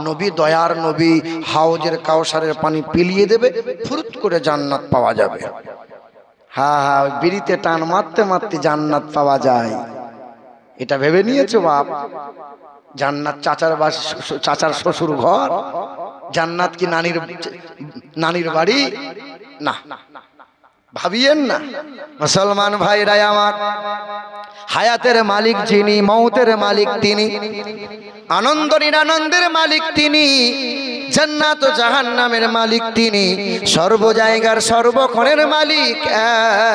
নবী দয়ার নবী, হাউজের কাউসারের পানি পিলিয়ে দেবে, ফুরুত করে জান্নাত পাওয়া যাবে। হ্যাঁ হ্যাঁ, ওই বিড়িতে টান মারতে মারতে জান্নাত পাওয়া যায়, এটা ভেবে নিয়েছো বাপ? জান্নাত চাচার শ্বশুর ঘর, জান্নাত কি নানির বাড়ি? না, ভাবিয়েন না। মুসলমান ভাইরাই আমার, হায়াতের মালিক যিনি, মৌতের মালিক তিনি, আনন্দ নিরানন্দের মালিক তিনি, জান্নাত ও জাহান্নামের মালিক তিনি, সর্ব জায়গার সর্বক্ষণের মালিক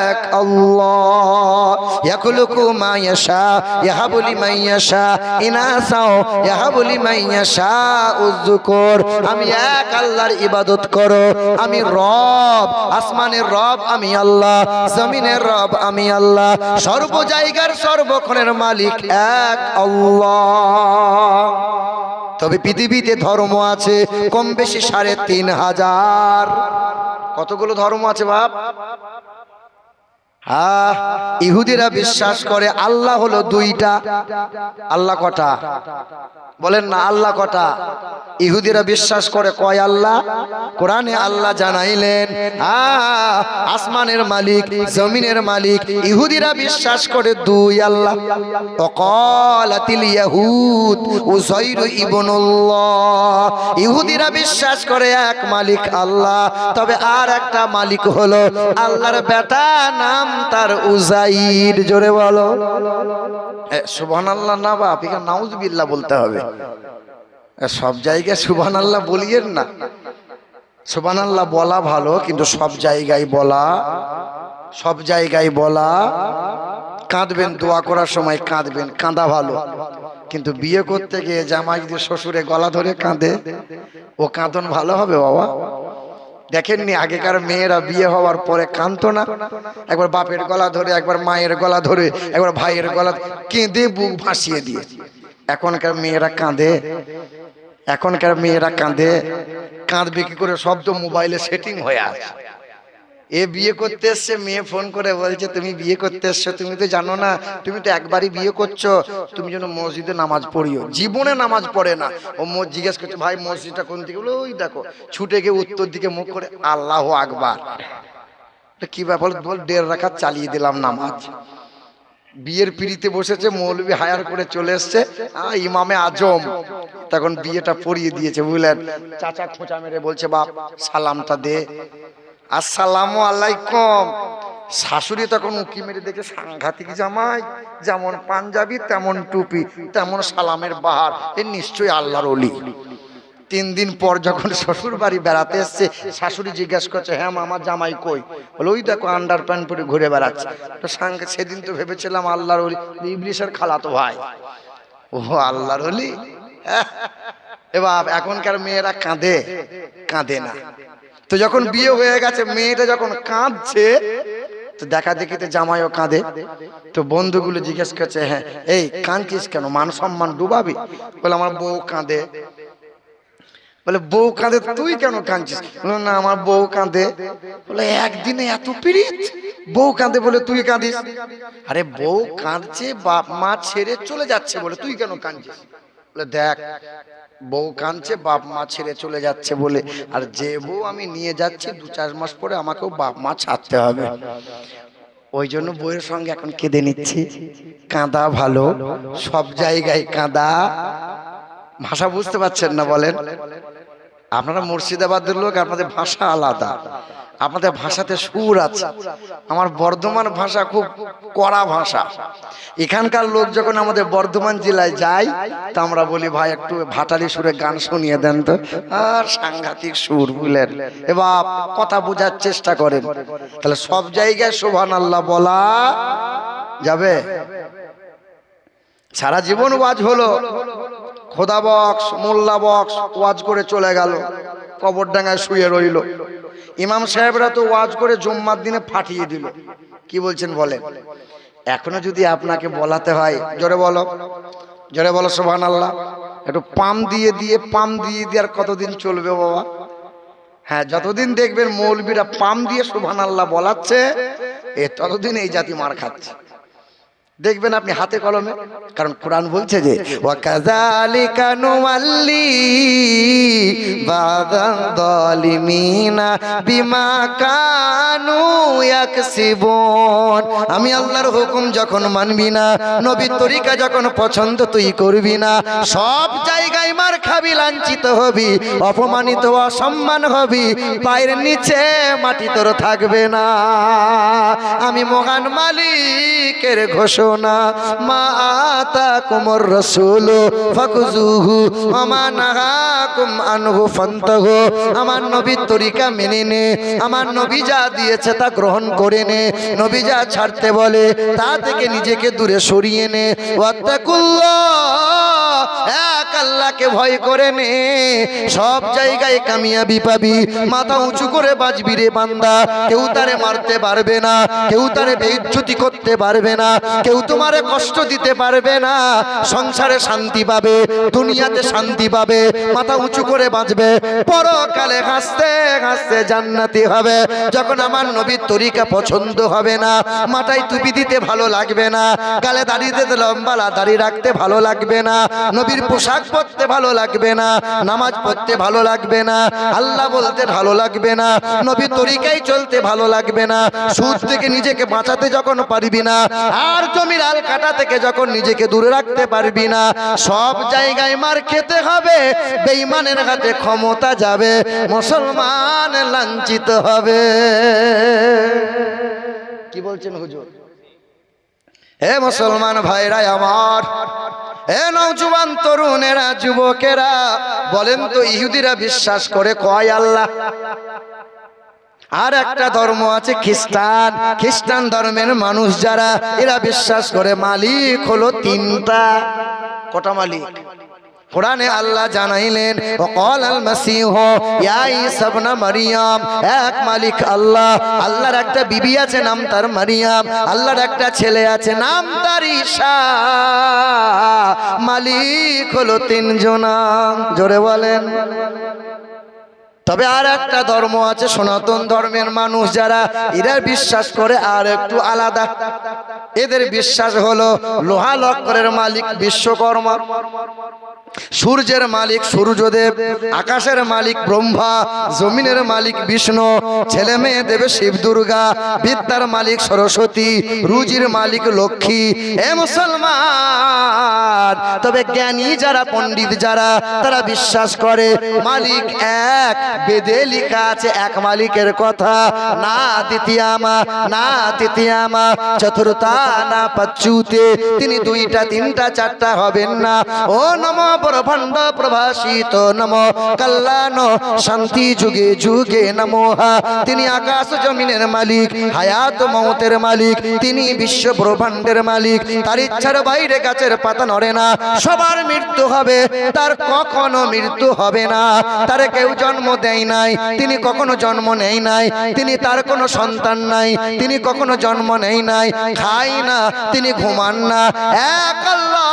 এক আল্লাহ। ইয়াখলুকু মা ইয়াশা ইয়াহাবু লিমান ইয়াশা ইনাসা ইয়াহাবু লিমান ইয়াশা উযকুর। আমি এক আল্লাহর ইবাদত করো, আমি রব, আসমানের রব আমি আল্লাহ, জমিনের রব আমি আল্লাহ, সর্ব জায়গার সর্বক্ষণের মালিক এক আল্লাহ। তবে পৃথিবীতে ধর্ম আছে কম বেশি ৩,৫০০। কতগুলো ধর্ম আছে বাপ? হ্যাঁ, ইহুদিরা বিশ্বাস করে আল্লাহ হলো দুইটা। আল্লাহ কটা বলেন না? আল্লাহ কটা? ইহুদিরা বিশ্বাস করে কয় আল্লাহ? কোরআনে আল্লাহ জানাইলেন আসমানের মালিক, জমিনের মালিক। ইহুদিরা বিশ্বাস করে দুই আল্লাহ। ওয়াকালাতিল ইয়াহুদ উযাইর ইবনুল্লাহ। ইহুদিরা বিশ্বাস করে এক মালিক আল্লাহ, তবে আর একটা মালিক হলো আল্লাহর বেটা, নাম তার উযাইর। জোরে বলো সুবহানাল্লাহ। না বাপ, এখানে নাউজুবিল্লাহ বলতে হবে। সব জায়গায় সুবহানাল্লাহ বলিয়েন না। সুবহানাল্লাহ বলা ভালো, কিন্তু সব জায়গায় বলা কাঁদবেন, দোয়া করার সময় কাঁদবেন, কাঁদা ভালো। কিন্তু বিয়ে করতে গিয়ে জামাই যদি শ্বশুরে গলা ধরে কাঁদে, ও কাঁদন ভালো হবে বাবা? দেখেননি আগেকার মেয়েরা বিয়ে হওয়ার পরে কাঁদতো না? একবার বাপের গলা ধরে, একবার মায়ের গলা ধরে, একবার ভাইয়ের গলা কেঁদে বুক ভাসিয়ে দিয়ে। এখনকার মেয়েরা কাঁদে? এখনকার মেয়েরা কাঁদে? কাঁদবে কি করে? সব তো মোবাইলে সেটিং হয়ে আছে। এ বিয়ে করতে এসছে, মেয়ে ফোন করে বলছে তুমি বিয়ে করতে এসছো, তুমি তো জানো না, তুমি তো একবারই বিয়ে করছো, তুমি যেন মসজিদে নামাজ পড়িও। জীবনে নামাজ পড়ে না। ও জিজ্ঞেস করছে ভাই মসজিদটা কোন দিকে? বলে ওই দেখো। ছুটে গিয়ে উত্তর দিকে মুখ করে আল্লাহু আকবার। কি ব্যাপার? বল 1.5 রাকাত চালিয়ে দিলাম নামাজ। বিয়ের পিড়িতে বসেছে, মৌলবি হায়ার করে চলে এসছে, ইমামে আজম, তখন বিয়েটা পড়িয়ে দিয়েছে বুঝলেন। চাচা খোঁচা মেরে বলছে বাপ সালামটা দে। আসসালামু আলাইকুম। শাশুড়ি তখন উকি মেরে দেখে সাংঘাতিক জামাই, যেমন পাঞ্জাবি তেমন টুপি তেমন সালামের বাহার, এ নিশ্চয়ই আল্লাহর ওলি। 3 দিন পর যখন শ্বশুর বাড়ি বেড়াতে এসছে, শাশুড়ি জিজ্ঞাসা করছে হ্যাঁ মামা জামাই কই? বলে ওই দেখো আন্ডার প্যান্ট পরে ঘুরে বেড়াচ্ছে। তো সেদিন তো ভেবেছিলাম আল্লাহর ওলি, ইবলিশের খালাতো ভাই। ও আল্লাহর ওলি? এবার এখনকার মেয়েরা কাঁদে না। তো যখন বিয়ে হয়ে গেছে, মেয়েটা যখন কাঁদছে, তো দেখা দেখিতে জামাইও কাঁদে। তো বন্ধুগুলো জিজ্ঞেস করছে হ্যাঁ এই কাঁদছিস কেন? মান সম্মান ডুবাবি? বলে আমার বউ কাঁদে। বলে বউ কাঁদে, তুই কেন কাঁদছিস? বলে না আমার বউ কাঁদে। বলে একদিনে এত পীড়িত? বউ কাঁদে বলে তুই কাঁদিস? আরে বউ কাঁদছে, বাপ মা ছেড়ে চলে যাচ্ছে বলে, তুই কেন কাঁদছিস? বলে দেখ বউ কাঁদছে, বাপ মা ছেড়ে চলে যাচ্ছে বলে, আর যে বউ আমি নিয়ে যাচ্ছি 2-4 মাস পরে আমাকেও বাপ মা ছাড়তে হবে, ওই জন্য বউয়ের সঙ্গে এখন কেঁদে নিচ্ছি। কাঁদা ভালো, সব জায়গায় কাঁদা। ভাষা বুঝতে পারছেন না বলেন? আপনারা মুর্শিদাবাদের লোক, আপনাদের ভাষা আলাদা, আপনাদের ভাষাতে সুর আছে। আমার বর্ধমান ভাষা খুব কড়া ভাষা। এখানকার লোক যখন আমাদের বর্ধমান জেলায় যায়, তা আমরা বলি ভাই একটু ভাটালি সুরে গান শুনিয়ে দেন তো। আর সাংঘাতিক সুর বুঝলেন। এবার কথা বোঝার চেষ্টা করেন, তাহলে সব জায়গায় সুবহানাল্লাহ বলা যাবে। সারা জীবন ওয়াজ হলো, খোদা বক্স মোল্লা বক্স ওয়াজ করে চলে গেল, কবরডাঙ্গায় শুয়ে রইল। ইমাম সাহেবরা তো ওয়াজ করে জুম্মার দিনে ফাটিয়ে দিল। কি বলছেন বলেন? এখনো যদি আপনাকে বলাতে হয়, জোরে বলো সুবহানাল্লাহ। একটু পাম দিয়ে আর কতদিন চলবে বাবা? হ্যাঁ, যতদিন দেখবেন মৌলবীরা পাম দিয়ে সুবহানাল্লাহ বলাচ্ছে, ততদিন এই জাতি মার খাচ্ছে। দেখবেন আপনি হাতে কলমে, কারণ কোরআন বলছে যে ওয়াকাযালিকা নুওয়াল্লি বাযাল যালিমিনা বিমা কানু ইয়াকসিবুন। আমি আল্লাহর হুকুম যখন মানবি না, নবীর তরিকা যখন পছন্দ তুই করবি না, সব জায়গায় মার খাবি, লাঞ্ছিত হবি, অপমানিত অসম্মান হবি, পায়ের নিচে মাটি তোর থাকবে না। আমি মহান মালিকের ঘোষণা, মা আতাকুমুর রাসূল ফাকুযুহু ওয়া মা নাহাকুম আনহু ফান্তাহু। আমার নবীর তরিকা মেনে নে, আমার নবী যা দিয়েছে তা গ্রহণ করে নে, নবী যা ছাড়তে বলে তা থেকে নিজেকে দূরে সরিয়ে নে। ওয়াত্তাকুল্লাহ, এক আল্লাহকে ভয় করে নে, সব জায়গায় কামিয়াবি পাবি। মাথা উঁচু করে বাঁচবি রে বান্দা, কেউ তারে মারতে পারবে না, কেউ তারে বেইজ্জতি করতে পারবে না, কেউ তোমারে কষ্ট দিতে পারবে না। সংসারে শান্তি পাবে, দুনিয়াতে শান্তি পাবে, মাথা উঁচু করে বাঁচবে, পরকালে হাসতে হাসতে জান্নাতি হবে। যখন আমার নবীর তরিকা পছন্দ হবে না, মাথায় টুপি দিতে ভালো লাগবে না, গালে দাড়ি দিতে লম্বা দাড়ি রাখতে ভালো লাগবে না, নবীর পোশাক পরতে ভালো লাগবে না, নামাজ পড়তে ভালো লাগবে না, আল্লাহ বলতে ভালো লাগবে না, নবীর তরিকায় চলতে ভালো লাগবে না, সুদ থেকে নিজেকে বাঁচাতে যখন পারবি না, আর জমির আল কাটা থেকে যখন নিজেকে দূরে রাখতে পারবি না, সব জায়গায় মার খেতে হবে, বেঈমানের হাতে ক্ষমতা যাবে, মুসলমান লাঞ্ছিত হবে। কি বলছেন হুজুর? হে মুসলমান ভাইরা আমার, হে নওজোয়ান তরুণেরা, যুবকেরা, বলেন তো ইহুদিরা বিশ্বাস করে কয় আল্লাহ? আর একটা ধর্ম আছে খ্রিস্টান, খ্রিস্টান ধর্মের মানুষ যারা, এরা বিশ্বাস করে মালিক হলো তিনটা। কটা মালিক? কোরআনে আল্লাহ জানাইলেন ওয়াকালাল মাসীহ ইয়া ঈসা ইবনে মারইয়াম, এক মালিক আল্লাহ। আল্লাহর একটা বিবি আছে, নাম তার মারিয়াম, আল্লাহর একটা ছেলে আছে, নাম তার ঈসা। মালিক হলো তিনজনা। জোরে বলেন। তবে আর একটা ধর্ম আছে সনাতন ধর্মের মানুষ যারা, এরা বিশ্বাস করে আর একটু আলাদা। এদের বিশ্বাস হলো লোহা লক্করের মালিক বিশ্বকর্মা, সূর্যের মালিক সূর্যদেব, আকাশের মালিক ব্রহ্মা, জমিনের মালিক বিষ্ণু, ছেলে মেয়ে দেবে শিব দুর্গা, বিদ্যার মালিক সরস্বতী, রুজির মালিক লক্ষ্মী। এ মুসলমান, তবে জ্ঞানী যারা, পণ্ডিত যারা, তারা বিশ্বাস করে মালিক এক। বেদে লেখা আছে এক মালিকের কথা, না দ্বিতীয়ামা না তৃতীয়ামা চতুর্থা না পঞ্চুতে, তিনি দুইটা তিনটা চারটা হবেন না। ও নম ব্রহ্মাণ্ড প্রভাসিত নম কল্যাণ শান্তি যুগে যুগে নমঃ। তিনি আকাশ জমিনের মালিক, হায়াত মৌতের মালিক, তিনি বিশ্ব ব্রহ্মাণ্ডের মালিক। তার ইচ্ছার বাইরে গাছের পাতা নড়ে না, সবার মৃত্যু হবে, তার কখনো মৃত্যু হবে না। তার কেউ জন্ম দেয় নাই, তিনি কখনো জন্ম নেয় নাই, তিনি তার কোনো সন্তান নাই, তিনি কখনো জন্ম নেয় নাই, খায় না, তিনি ঘুমান না। এক আল্লাহ,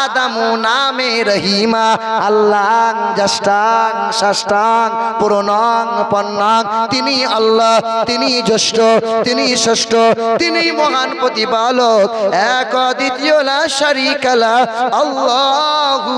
আদামু নামে রহিমা, আল্লাহ জ্যেষ্ঠাং ষষ্ঠাং পুরনাং পন্নাং, তিনি আল্লাহ, তিনি জ্যেষ্ঠ, তিনি ষষ্ঠ, তিনি মহান প্রতিপালক, এক দ্বিতীয় লা শারীকা লা, আল্লাহু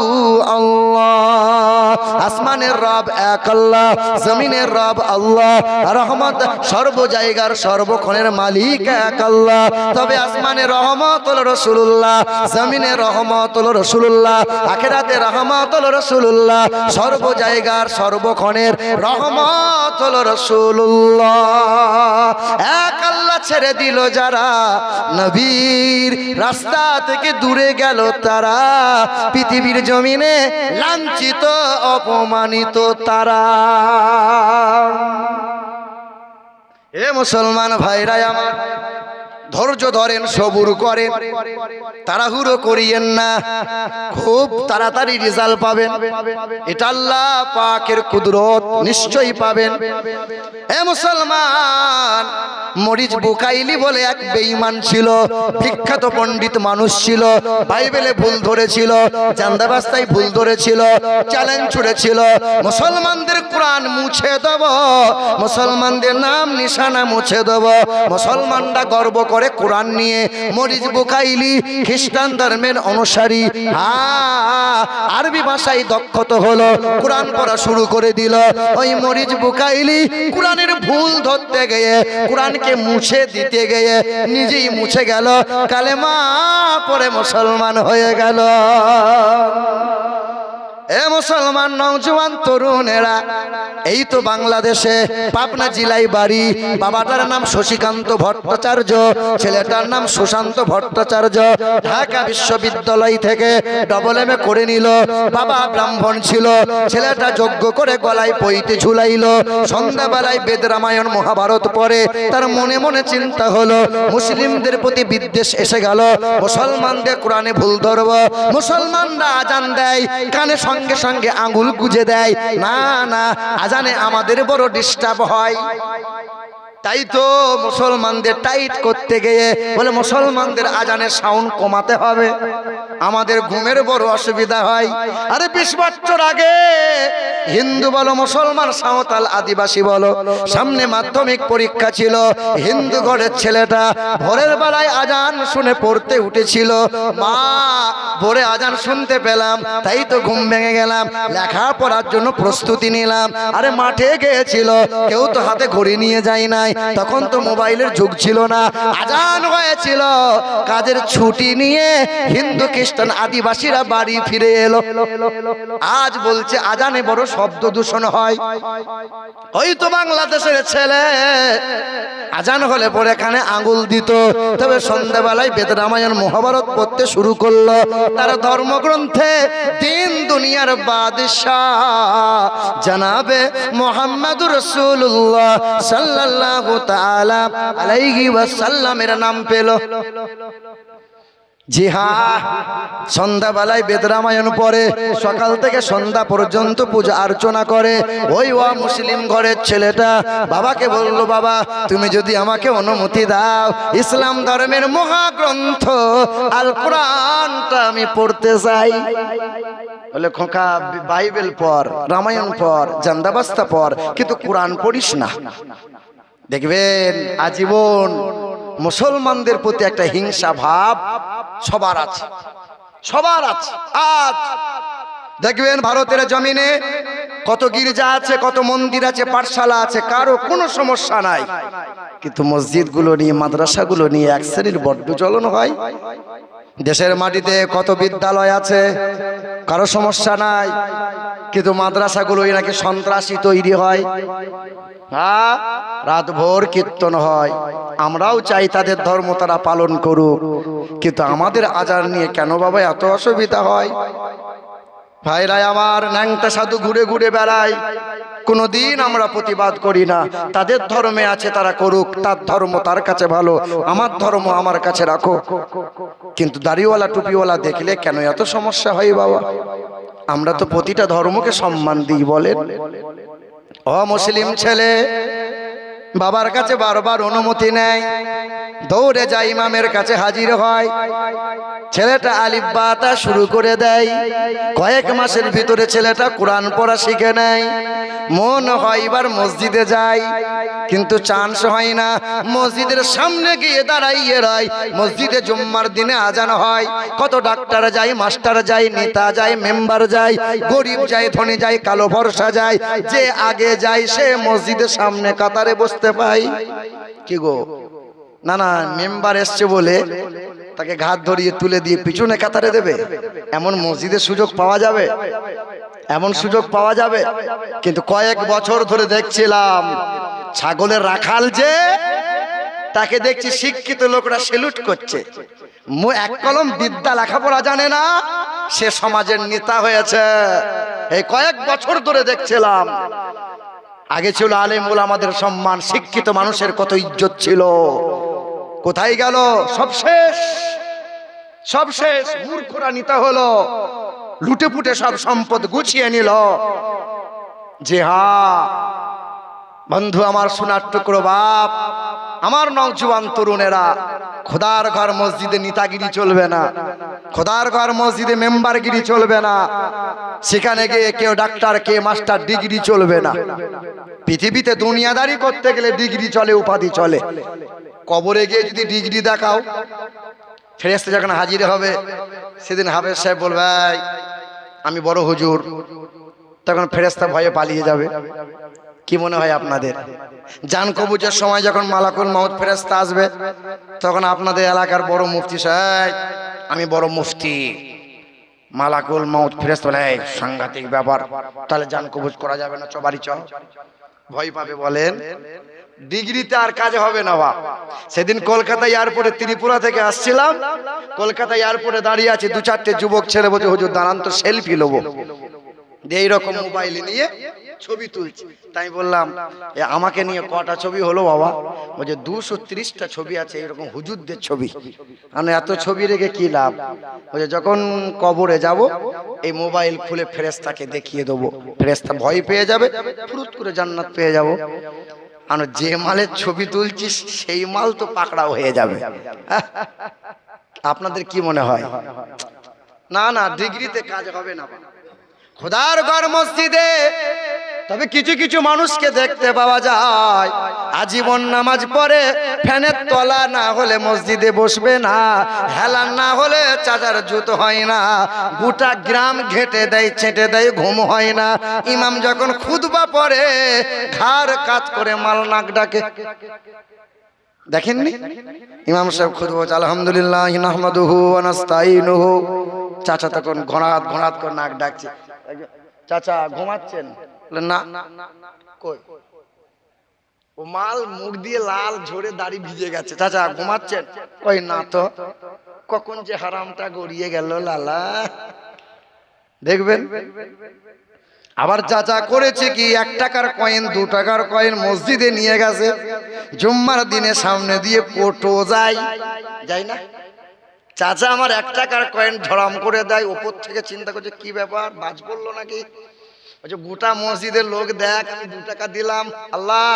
আল্লাহ। আসমানের রব এক আল্লাহ, জমিনের রব আল্লাহ, রহমত সর্ব জায়গার সর্বক্ষণের মালিক এক আল্লাহ। তবে আসমানের রহমত হলো রাসূলুল্লাহ, জমিনের রহমত হলো রাসূলুল্লাহ, আখিরাতে রহমত হলো রাসূলুল্লাহ, সর্ব জায়গার সর্বক্ষণের রহমত হলো রাসূলুল্লাহ। এক আল্লাহ ছেড়ে দিল যারা, নবীর রাস্তা থেকে দূরে গেল তারা, পৃথিবীর জমিনে লাঞ্ছিত অপমানিত তারা। এ মুসলমান ভাইরা আমার, ধৈর্য ধরেন, সবুর করেন, তাড়াহুড়ো করিয়েন না, খুব তাড়াতাড়ি রেজাল্ট পাবেন, এটা আল্লাহ পাকের কুদরত, নিশ্চয়ই পাবেন। এ মুসলমান, মরিচ বুকাইলি বলে এক বেঈমান ছিল, বিখ্যাত পণ্ডিত মানুষ ছিল, বাইবেলে ভুল ধরেছিল, চান্দাবাস্তায় ভুল ধরেছিল, চ্যালেঞ্জ ছুড়েছিল, মুসলমানদের কোরআন মুছে দেব, মুসলমানদের নাম নিশানা মুছে দেব, মুসলমানরা গর্ব করে করে কোরআন নিয়ে। মরিস বুকাইলি খ্রিস্টান ধর্মের অনুসারী, আরবি ভাষায় দক্ষত হলো, কোরআন পড়া শুরু করে দিল। ওই মরিস বুকাইলি কোরআনের ভুল ধরতে গিয়ে, কোরআনকে মুছে দিতে গিয়ে নিজেই মুছে গেল, কালেমা পড়ে মুসলমান হয়ে গেল। এ মুসলমান নওজোয়ান তরুণেরা, এই তো বাংলাদেশে পাবনা জেলায় বাড়ি। বাবাটার নাম শশীকান্ত ভট্টাচার্য, ছেলেটার নাম সুশান্ত ভট্টাচার্য। ঢাকা বিশ্ববিদ্যালয় থেকে ডবল এম এ করে নিল। বাবা ব্রাহ্মণ ছিল, ছেলেটা যজ্ঞ করে গলায় পইতে ঝুলাইল। সন্ধ্যাবেলায় বেদ রামায়ণ মহাভারত পড়ে। তার মনে মনে চিন্তা হলো, মুসলিমদের প্রতি বিদ্বেষ এসে গেল, মুসলমানদের কোরআনে ভুল ধরব। মুসলমানরা আজান দেয়, কানে সঙ্গে সঙ্গে আঙ্গুল গুজে দেয়, না না, আজানে আমাদের বড় ডিস্টার্ব হয়। তাই তো মুসলমানদের টাইট করতে গিয়ে বলে মুসলমানদের আজানের সাউন্ড কমাতে হবে, আমাদের ঘুমের বড় অসুবিধা হয়। আরে 20 বছর আগে হিন্দু বলো, মুসলমান, সাঁওতাল, আদিবাসী বলো, সামনে মাধ্যমিক পরীক্ষা ছিল। হিন্দু ঘরের ছেলেটা ভোরের বেলায় আজান শুনে পড়তে উঠেছিল। মা, ভোরে আজান শুনতে পেলাম, তাই তো ঘুম ভেঙে গেলাম, লেখাপড়ার জন্য প্রস্তুতি নিলাম। আরে মাঠে গিয়েছিল, কেউ তো হাতে ঘড়ি নিয়ে যায় নাই, তখন তো মোবাইলের যুগ ছিল না। আজান হয়েছিল, কাজের ছুটি নিয়ে হিন্দু খ্রিস্টান আদিবাসীরা বাড়ি ফিরে এলো। আজ বলছে আজানে বড় শব্দ দূষণ হয়। ওই তো বাংলাদেশের ছেলে আজান হলে পরে এখানে আঙ্গুল দিত, তবে সন্ধ্যাবেলায় বেদ রামায়ণ মহাভারত পড়তে শুরু করলো। তার ধর্মগ্রন্থে দিন দুনিয়ার বাদশাহ জনাবে মুহাম্মদুর রাসূলুল্লাহ সাল্লাল্লাহু তাআলা আলাইহি ওয়াসাল্লামের নাম পেল। জি হ্যাঁ, সন্ধ্যাবেলায় বেদ রামায়ণ পড়ে, সকাল থেকে সন্ধ্যা পর্যন্ত পূজা অর্চনা করে। ওই মুসলিম ঘরের ছেলেটা বাবাকে বলল, বাবা তুমি যদি আমাকে অনুমতি দাও, ইসলাম ধর্মের মহাগ্রন্থ আল কোরআনটা আমি পড়তে চাই। বলে, খোকা বাইবেল পড়, রামায়ণ পড়, জান্দাবাস্তা পড়, কিন্তু কোরআন পড়িস না। দেখবেন আজীবন মুসলমানদের প্রতি একটা হিংসা ভাব সবার আছে, সবার আছে। আজ দেখবেন ভারতের জমিনে কত গির্জা আছে, কত মন্দির আছে, পাঠশালা আছে, কারো কোনো সমস্যা নাই, কিন্তু মসজিদগুলো নিয়ে, মাদ্রাসাগুলো নিয়ে এক শ্রেণীর বড্ড জ্বলন হয়। দেশের মাটিতে কত বিদ্যালয় আছে, কারো সমস্যা নাই, কিন্তু মাদ্রাসাগুলোই নাকি সন্ত্রাসী তৈরি হয়। হ্যাঁ, রাত ভোর কীর্তন হয়। আমরাও চাই তাদের ধর্ম তারা পালন করুক, কিন্তু আমাদের আজান নিয়ে কেন বাবা এত অসুবিধা হয়? ভাইরা আমার, ন্যাংটা সাধু ঘুরে ঘুরে বেড়ায়, কোনোদিন আমরা প্রতিবাদ করি না। তাদের ধর্মে আছে, তারা করুক, তার ধর্ম তার কাছে ভালো, আমার ধর্ম আমার কাছে রাখো। কিন্তু দাড়িওয়ালা টুপিওয়ালা দেখলে কেন এত সমস্যা হয় বাবা? আমরা তো প্রতিটা ধর্মকে সম্মান দিই, বলেন। মুসলিম ছেলে বাবার কাছে বারবার অনুমতি নেয়, দৌড়ে যায় ইমামের কাছে হাজির হয়। ছেলেটা আলিফ বা তা শুরু করে দেয়। কয়েক মাসের ভিতরে ছেলেটা কোরআন পড়া শিখে নেয়। মন হয় এবার মসজিদে যায়, কিন্তু চান্স হয় না। মসজিদের সামনে গিয়ে দাঁড়াইয়ে রয়। মসজিদে জুম্মার দিনে আজান হয়, কত ডাক্তার যায়, মাস্টার যায়, নেতা যায়, মেম্বার যায়, গরিব যায়, ধনী যায়, কালো ভরসা যায়। যে আগে যায় সে মসজিদের সামনে কাতারে বসতে পায়। কি গো, না না, মেম্বার এসছে বলে তাকে ঘাট ধরিয়ে তুলে দিয়ে পিছনে কাতারে দেবে? এমন মসজিদের সুযোগ পাওয়া যাবে? এমন সুযোগ পাওয়া যাবে? কিন্তু কয়েক বছর ধরে দেখছিলাম ছাগলের রাখাল যে, তাকে দেখছি শিক্ষিত লোকরা সেলুট করছে। এক কলম বিদ্যা লেখাপড়া জানে না, সে সমাজের নেতা হয়েছে। এই কয়েক বছর ধরে দেখছিলাম। আগে ছিল আলেম ওলামাদের সম্মান, শিক্ষিত মানুষের কত ইজ্জত ছিল, কোথায় গেল? সব শেষ, সব শেষ। মূর্খরা নেতা হলো, লুটে পুটে সব সম্পদ গুছিয়ে নিল। যে হ্যাঁ বন্ধু আমার, সোনার টুকরো বাপ, আমার নওজোয়ান তরুণেরা, খোদার ঘর মসজিদে নেতাগিরি চলবে না, খোদার ঘর মসজিদে মেম্বারগিরি চলবে না, সেখানে গিয়ে কেউ ডাক্তার, কে মাস্টার, ডিগ্রি চলবে না। পৃথিবীতে দুনিয়াদারি করতে গেলে ডিগ্রি চলে, উপাধি চলে। কবরে গিয়ে যদি ডিগ্রি দেখাও, ফেরেশতা যখন হাজির হবে সেদিন হাফেজ সাহেব বলবে আমি বড় হুজুর, তখন ফেরেশতা ভয়ে পালিয়ে যাবে। কি মনে হয় আপনাদের? জান কবুজের সময় যখন মালাকুল মউত ফেরেশতা আসবে, তখন আপনাদের এলাকার বড় মুফতি সাহেব আমি বড় মুফতি, মালাকুল মউত ফেরেশতা বলে সাংঘাতিক ব্যাপার, তাহলে জান কবুজ করা যাবে না, বাড়ি চ। ভয় পাবে। বলেন ডিগ্রিতে আর কাজ হবে না। সেদিন কলকাতা এয়ারপোর্টে ত্রিপুরা থেকে আসছিলাম, কলকাতা এয়ারপোর্টে দাঁড়িয়ে আছে 2-4টে যুবক ছেলে, বলছে হুজুর দাঁড়ান তো সেলফি নেবো। এইরকম মোবাইল নিয়ে ছবি তুলছি। তাই বললাম আমাকে নিয়ে কটা ছবি হলো বাবা? বলছে 230টা ছবি আছে এরকম হুজুরদের ছবি। আমি এত ছবি রেখে কি লাভ? বলছে যখন কবরে যাব এই মোবাইল খুলে ফেরেশতাকে দেখিয়ে দেবো, ফেরেশতা ভয় পেয়ে যাবে, ফুরুত করে জান্নাত পেয়ে যাব। আর যে মালের ছবি তুলছিস সেই মাল তো পাকড়াও হয়ে যাবে। আপনাদের কি মনে হয়? না না, ডিগ্রিতে কাজ হবে না। খোদার ঘর মসজিদে, তবে কিছু কিছু মানুষকে দেখতে পাওয়া যায় আজীবন নামাজ পড়ে, ফ্যানের তলা না হলে মসজিদে বসবে না, হেলান না হলে চাচার জুতো হয় না, গোটা গ্রাম ঘেটে দেয় ছেটে দেয়, ঘুম হয় না। ইমাম যখন খুতবা পড়ে ঘাড় কাত করে মাল নাক ডাকে। দেখেননি ইমাম সাহেব খুতবা বলছে আলহামদুলিল্লাহ নাহমাদুহু ওয়া নাস্তাইনুহু, চাচা তখন ঘোড়াত ঘোড়াত করে নাক ডাকছে। চাচা ঘুমাচ্ছেন? না। কই? ও মাল মুখ দিয়ে লাল ঝরে দাড়ি ভিজে গেছে। চাচা ঘুমাচ্ছেন? কই না তো। কখন যে হারামটা গড়িয়ে গেল লালা। দেখবেন আবার চাচা করেছে কি, 1 টাকার কয়েন 2 টাকার কয়েন মসজিদে নিয়ে গেছে, জুম্মার দিনে সামনে দিয়ে কোটো যায় না। চাচা আমার 1 টাকার কয়েন ধরাম করে দেয়, ওপর থেকে চিন্তা করছে কি ব্যাপার, বাজ পড়লো নাকি। গোটা মসজিদের লোক দেখ আমি 2 টাকা দিলাম, আল্লাহ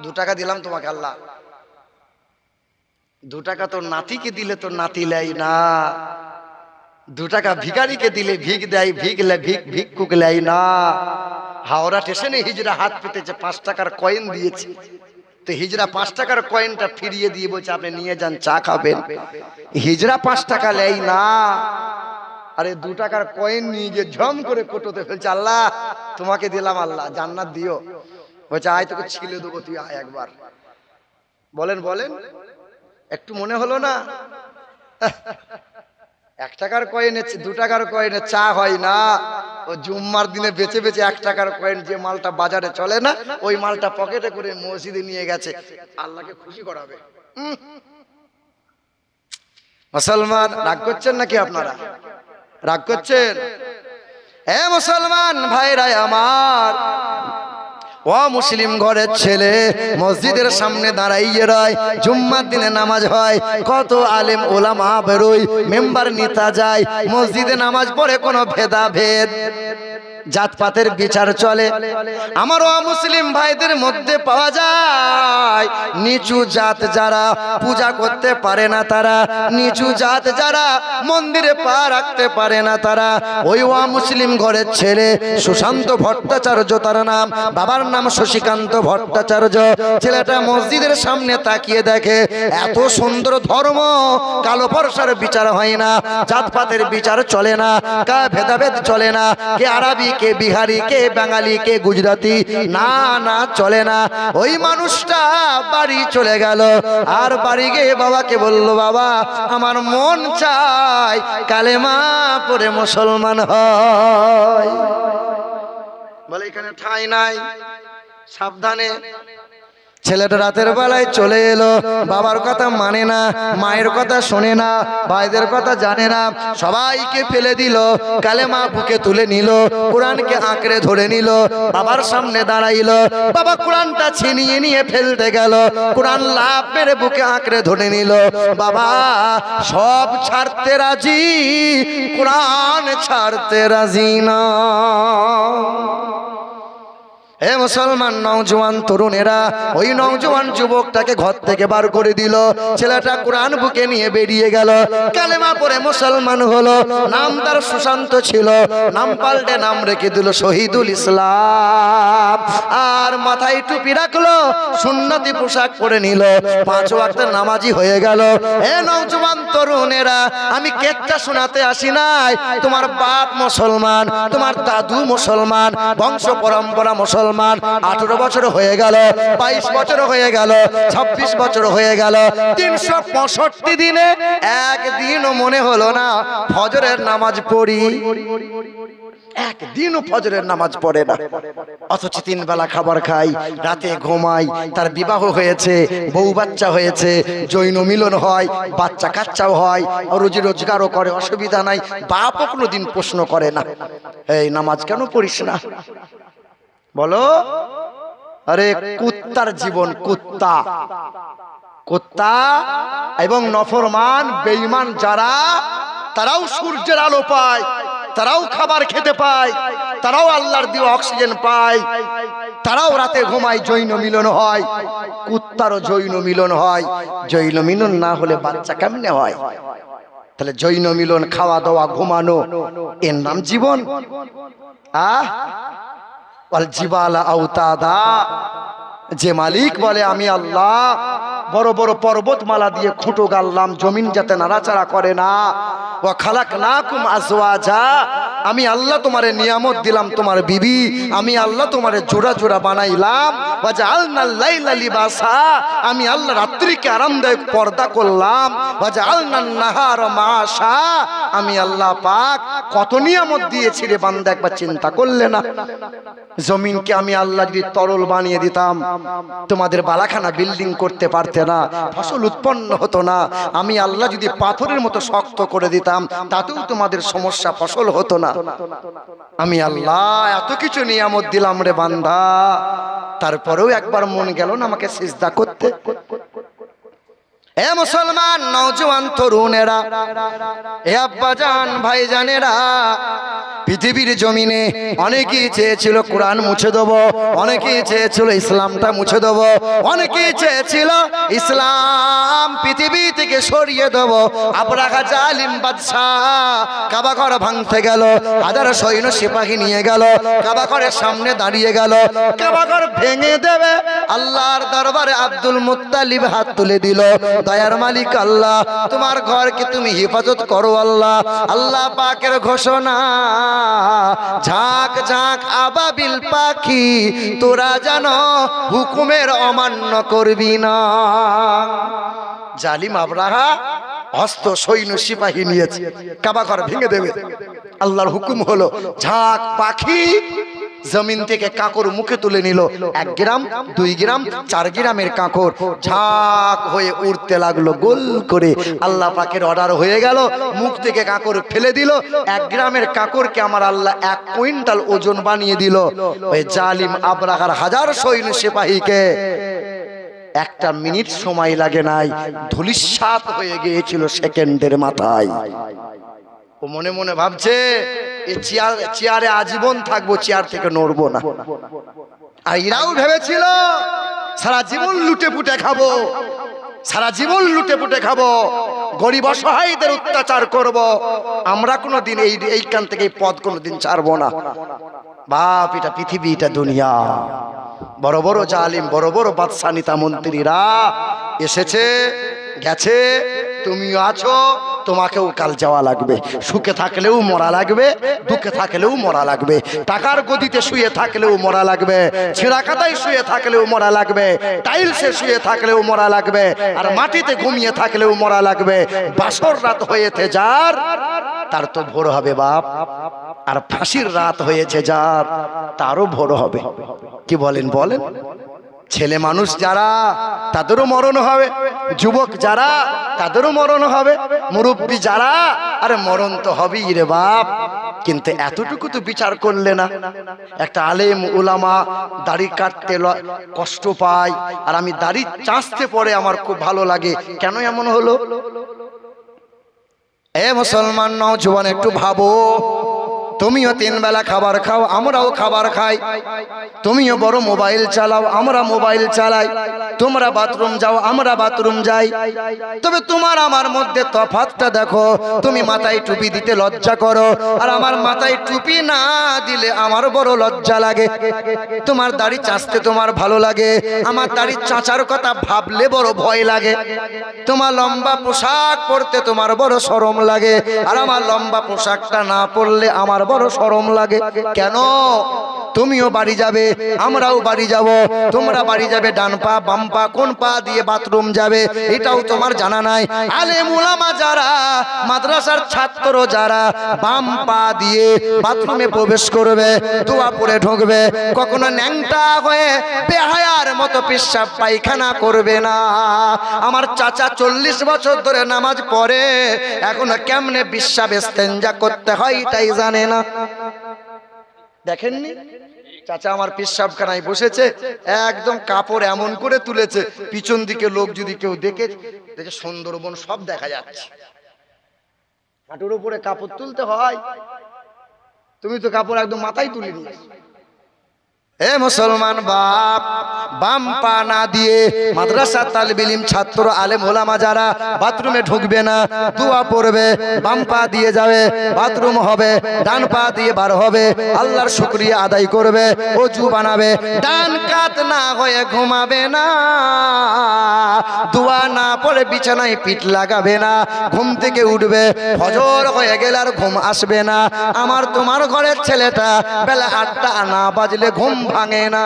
2 টাকা দিলাম তোমাকে, আল্লাহ 2 টাকা তোর নাতিকে দিলে তোর নাতি লেয় না, 2 টাকা ভিখারিকে দিলে ভিক দেয়, ভিক্ষুক লেয় না। হাওড়া স্টেশনে হিজড়া হাত পেতেছে, 5 টাকার কয়েন দিয়েছে, তো হিজড়া 5 টাকার কয়েনটা ফিরিয়ে দিয়ে বলছে আপনি নিয়ে যান চা খাবেন। হিজড়া 5 টাকা লেয় না, আরে 2 টাকার কয়েন নিয়ে গিয়ে ঝম করে কোটোতে ফেলছে, আল্লাহ তোমাকে দিলাম, আল্লাহ জান্নাত দিও। বলছে আয় তোকে ছিলে দেবো, তুই আয় একবার। বলেন বলেন একটু মনে হলো না? 1 টাকার কয়েনে 2 টাকার কয়েনে চা হয় না। ও জুম্মার দিনে বেঁচে বেঁচে 1 টাকার কয়েন, যে মালটা বাজারে চলে না ওই মালটা পকেটে করে মসজিদে নিয়ে গেছে, আল্লাহকে খুশি করাবে। মুসলমান রাগ করছেন নাকি? আপনারা রাগ করছেন? এ মুসলমান ভাইরা আমার, ও মুসলিম ঘরের ছেলে, মসজিদের সামনে দাঁড়াইয়ে রয়, জুম্মার দিনে নামাজ হয়, কত আলেম ওলামা বেরোয়, মেম্বার নেতা যায়, মসজিদে নামাজ পড়ে কোনো ভেদাভেদ জাতপাতের বিচার চলে। আমার মুসলিম ভাইদের মধ্যে পাওয়া যায় নিচু জাত যারা পূজা করতে পারে না, তারা নিচু জাত যারা মন্দিরে পা রাখতে পারে না, তারা ওই মুসলিম ঘরের ছেলে সুশান্ত ভট্টাচার্য তার নাম, বাবার নাম শশীকান্ত ভট্টাচার্য। ছেলেটা মসজিদের সামনে তাকিয়ে দেখে এত সুন্দর ধর্ম, কালো ফর্সার বিচার হয় না, জাতপাতের বিচার চলে না, কা ভেদাভেদ চলে না, কে আরবি কে বিহারি কে বাঙালি কে গুজরাটি, না না চলে না। ওই মানুষটা বাড়ি চলে গেল, আর বাড়ি গিয়ে বাবাকে বলল বাবা আমার মন চাই কালেমা পড়ে মুসলমান হয়। বলে এখানে ঠাঁই নাই, সাবধানে। ছেলেটা রাতের বেলায় চলে এলো, বাবার কথা মানে না, মায়ের কথা শোনে না, ভাইদের কথা জানে না, সবাইকে ফেলে দিল, কালেমা বুকে তুলে নিল, কোরআনকে আঁকড়ে ধরে নিল, বাবার সামনে দাঁড়াইল, বাবা কোরআনটা ছিনিয়ে নিয়ে ফেলতে গেল, কোরআন লাভ মেরে বুকে আঁকড়ে ধরে নিল, বাবা সব ছাড়তে রাজি, কোরআন ছাড়তে রাজি না। এ মুসলমান নওজোয়ান তরুণেরা, ওই নওজোয়ান যুবকটাকে ঘর থেকে বার করে দিল। ছেলেটা কোরআন বুকে নিয়ে বেরিয়ে গেল, কালেমা পড়ে মুসলমান হলো। নাম তার সুশান্ত ছিল, নাম পাল্টে নাম রেখে দিল শহীদুল ইসলাম। আর মাথায় টুপি রাখলো, সুন্নতি পোশাক পরে নিল, 5 ওয়াক্তের নামাজি হয়ে গেল। এ নওজোয়ান তরুণেরা, আমি কেচ্চা শোনাতে আসি নাই। তোমার বাপ মুসলমান, তোমার দাদু মুসলমান, বংশ পরম্পরা মুসলমান। 18 বছর হয়ে গেল, 22 বছর হয়ে গেল, 26 বছর হয়ে গেল, 365 দিনে একদিনও মনে হলো না ফজরের নামাজ পড়ি। একদিনও ফজরের নামাজ পড়ে না, অথচ 3 বেলা খাবার খাই, রাতে ঘুমাই। তার বিবাহ হয়েছে, বউ বাচ্চা হয়েছে, জৈন মিলন হয়, বাচ্চা কাচ্চাও হয়, রুজি রোজগারও করে, অসুবিধা নাই। বাপও কোনোদিন প্রশ্ন করে না, এই নামাজ কেন পড়িস না? বলো, আরে কুত্তার জীবন, কুত্তা কুত্তা এবং নফরমান বেঈমান যারা, তারাও সূর্যের আলো পায়, তারাও খাবার খেতে পায়, তারাও আল্লাহর দেওয়া অক্সিজেন পায়, তারাও রাতে ঘুমায়, জৈন মিলন হয়। কুত্তারও জৈন মিলন হয়। জৈন মিলন না হলে বাচ্চা কেমনে হয়? তাহলে জৈন মিলন, খাওয়া দাওয়া, ঘুমানো, এর নাম জীবন? জিবালা আওতাদা, যে মালিক বলে আমি আল্লাহ বড় বড় পর্বতমালা দিয়ে খুঁটো গাড়লাম, জমিন যাতে নাড়াচাড়া করে না। ওয়া খালাকনাকুম আজওয়াজা, আমি আল্লাহ তোমারে নিয়ামত দিলাম, তোমার বিবি, আমি আল্লাহ তোমারে জোড়া জোড়া বানাইলাম। ওয়া জাআলনাল লাইলা লিবাসা, আমি আল্লাহ রাত্রিকে আরামদায়ক পর্দা করলাম। ওয়া জাআলনান নাহারা মাআশা, আমি আল্লাহ পাক কত নিয়ামত দিয়েছি রে বান্দা, একবার চিন্তা করলে না? জমিনকে আমি আল্লাহ যদি তরল বানিয়ে দিতাম, তোমাদের বালাখানা বিল্ডিং করতে পারতে না, ফসল উৎপন্ন হতো না। আমি আল্লাহ যদি পাথরের মতো শক্ত করে দিতাম, তাতেও তোমাদের সমস্যা, ফসল হতো না। আমি আল্লাহ এত কিছু নিয়ামত দিলাম রে বান্দা, তারপরেও একবার মন গেল না আমাকে সিজদা করতে? এ মুসলমান নওজোয়ান তরুণেরা, এ আব্বাজান ভাইজানেরা, পৃথিবীর জমিনে অনেকেই চেয়েছিল কোরআন মুছে দেব, অনেকেই চেয়েছিল ইসলামটা মুছে দেব, অনেকেই চেয়েছিল ইসলাম পৃথিবী থেকে সরিয়ে দেব। আবরাহা জালিম বাদশাহ কাবা ঘর ভাঙতে গেল, 1000 সৈন্য সিপাহী নিয়ে গেল, কাবা ঘরের সামনে দাঁড়িয়ে গেল, কাবা ঘর ভেঙে দেবে। আল্লাহর দরবারে আব্দুল মুত্তালিব হাত তুলে দিল, দয়ার মালিক আল্লাহ, তোমার ঘরকে তুমি হেফাজত করো আল্লাহ। আল্লাহ পাকের ঘোষণা, ঝাঁক ঝাঁক আবাবিল পাখি, তোরা জানো হুকুমের অমান্য করবি না। জালিম আবরাহা হস্ত সৈন্য সিপাহী নিয়েছে, কাবা ঘর ভেঙে দেবে। আল্লাহর হুকুম হলো, ঝাঁক পাখি জমিন থেকে কাঁকর মুখে তুলে নিল। 1 গ্রাম, 2 গ্রাম, 4 গ্রামের কাঁকর ঝাঁক হয়ে উড়তে লাগলো গোল করে। আল্লাহ পাকের অর্ডার হয়ে গেল, মুখ থেকে কাঁকর ফেলে দিল। 1 গ্রামের কাঁকরকে আমার আল্লাহ 1 কুইন্টাল ওজন বানিয়ে দিল। ওই জালিম আবরাহার 1000 সৈন্য সিপাহীকে 1টা মিনিট সময় লাগে নাই, ধূলিসাৎ হয়ে গিয়েছিল সেকেন্ডের মাথায়। ও মনে মনে ভাবছে, এই চেয়ারে আজীবন থাকবো, চেয়ার থেকে নড়বো না। আর এরাও ভেবেছিল সারা জীবন লুটে পুটে খাবো, সারা জীবন লুটে পুটে খাবো, গরিব অসহায়দের অত্যাচার করব। আমরা কোনোদিন এইখান থেকে এই পদ কোনোদিন ছাড়বো না। বাপ, এটা পৃথিবী, এটা দুনিয়া। বড় বড় জালিম, বড় বড় বাদশা নেতা মন্ত্রীরা এসেছে গেছে, তুমিও আছো, তোমাকেও কাল যাওয়া লাগবে। সুখে থাকলেও মরা লাগবে, দুঃখে থাকলেও মরা লাগবে, টাকার গদিতে শুয়ে থাকলেও মরা লাগবে, ছেঁড়া কাদায় শুয়ে থাকলেও মরা লাগবে, টাইলসে শুয়ে থাকলেও মরা লাগবে, আর মাটিতে ঘুমিয়ে থাকলেও মরা লাগবে। বাসর রাত হয়েছে যার, তার তো ভোর হবে বাপ। আর ফাঁসির রাত হয়েছে যার, তারও ভোর হবে। কি বলেন বলেন? ছেলে মানুষ যারা, তাদেরও মরণ হবে, যুবক যারা, তাদেরও মরণ হবে, মুরব্বী যারা, আরে মরণ তো হবেই রে বাপ। কিন্তু এতটুকু তো বিচার করলে না। একটা আলেম উলামা দাড়ি কাটতে কষ্ট পায়, আর আমি দাড়ি চাঁচতে পরে আমার খুব ভালো লাগে, কেন এমন হলো? এ মুসলমান নওজোয়ান, একটু ভাবো, তুমিও 3 বেলা খাবার খাও, আমরাও খাবার খাই। তুমিও বড় মোবাইল চালাও, আমরা মোবাইল চালাই। তোমরা বাথরুম যাও, আমরা বাথরুম যাই। তবে তোমার আমার মধ্যে তফাৎটা দেখো, তুমি মাথায় টুপি দিতে লজ্জা করো, আর আমার মাথায় টুপি না দিলে আমার বড় লজ্জা লাগে। তোমার দাড়ি চাঁচতে তোমার ভালো লাগে, আমার দাড়ি চাঁচার কথা ভাবলে বড় ভয় লাগে। তোমার লম্বা পোশাক পরতে তোমার বড় শরম লাগে, আর আমার লম্বা পোশাকটা না পরলে আমার বড় শরম লাগে। কেন? তুমিও বাড়ি যাবে, আমরাও বাড়ি যাব। তোমরা বাড়ি যাবে ডান পা, বাম পা, কোন পা দিয়ে বাথরুম যাবে এটাও তোমার জানা নাই। আলেম উলামা যারা, মাদ্রাসার ছাত্র যারা, বাম পা দিয়ে বাথরুমে প্রবেশ করবে, দোয়া পড়ে ঢুকবে, কখনো ন্যাংটা হয়ে বেহায়ার মতো পেশাব পায়খানা করবে না। আমার চাচা 40 বছর ধরে নামাজ পড়ে, এখনো কেমনে পেশাব ইস্তেঞ্জা করতে হয় এটাই জানে না। দেখেননি চাচা আমার পেশাবখানায় বসেছে, একদম কাপড় এমন করে তুলেছে, পিছন দিকে লোক যদি কেউ দেখে সুন্দরবন সব দেখা যাচ্ছে। হাঁটুর উপরে কাপড় তুলতে হয়, তুমি তো কাপড় একদম মাথায় তুলে নিয়েছো। হে মুসলমান বাপ, বাম পা না দিয়ে মাদ্রাসা তালিবে ইলম ছাত্র আলেম ওলামা যারা বাথরুমে ঢুকবে না, দোয়া পড়বে, বাম পা দিয়ে যাবে, বাথরুম হবে, ডান পা দিয়ে বার হবে, আল্লাহর শুকরিয়া আদায় করবে, ওযু বানাবে, ডান কাত না হয়ে ঘুমাবে না, দোয়া না পড়ে বিছানায় পিঠ লাগাবে না, ঘুম থেকে উঠবে, ফজর হয়ে গেলে আর ঘুম আসবে না। আমার তোমার ঘরের ছেলেটা বেলা 8টা না বাজলে ঘুম ভাঙে না।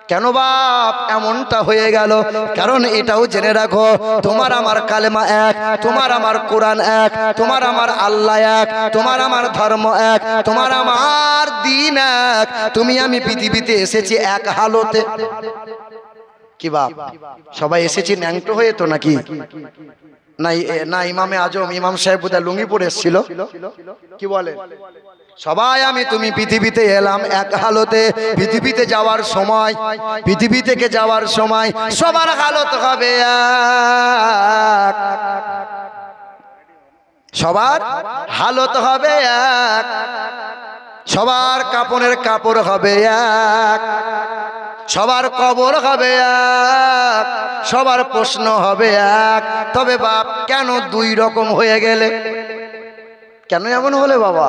কেন বাপ এমনটা হয়ে গেল? কারণ এটাও জেনে রাখো, তোমার আমার কালেমা এক, তোমার আমার কোরআন এক, তোমার আমার আল্লাহ এক, তোমার আমার ধর্ম এক, তোমার আমার দ্বীন এক। তুমি আমি পৃথিবীতে এসেছি এক হালতে। কি বাপ সবাই এসেছি ন্যাংটো হয়ে তো নাকি? না ইমামে আজম ইমাম সাহেব বোধহয় লুঙ্গি পরে এসেছিল, কি বলে? সবাই আমি তুমি পৃথিবীতে এলাম এক হালতে। পৃথিবীতে যাওয়ার সময়, পৃথিবী থেকে যাওয়ার সময় সবার হালত হবে এক, সবার হালত হবে এক, সবার কাপড়ের কাপড় হবে এক, সবার কবর হবে এক, সবার প্রশ্ন হবে এক। তবে বাপ কেন 2 রকম হয়ে গেলে? কেন এমন হলে বাবা?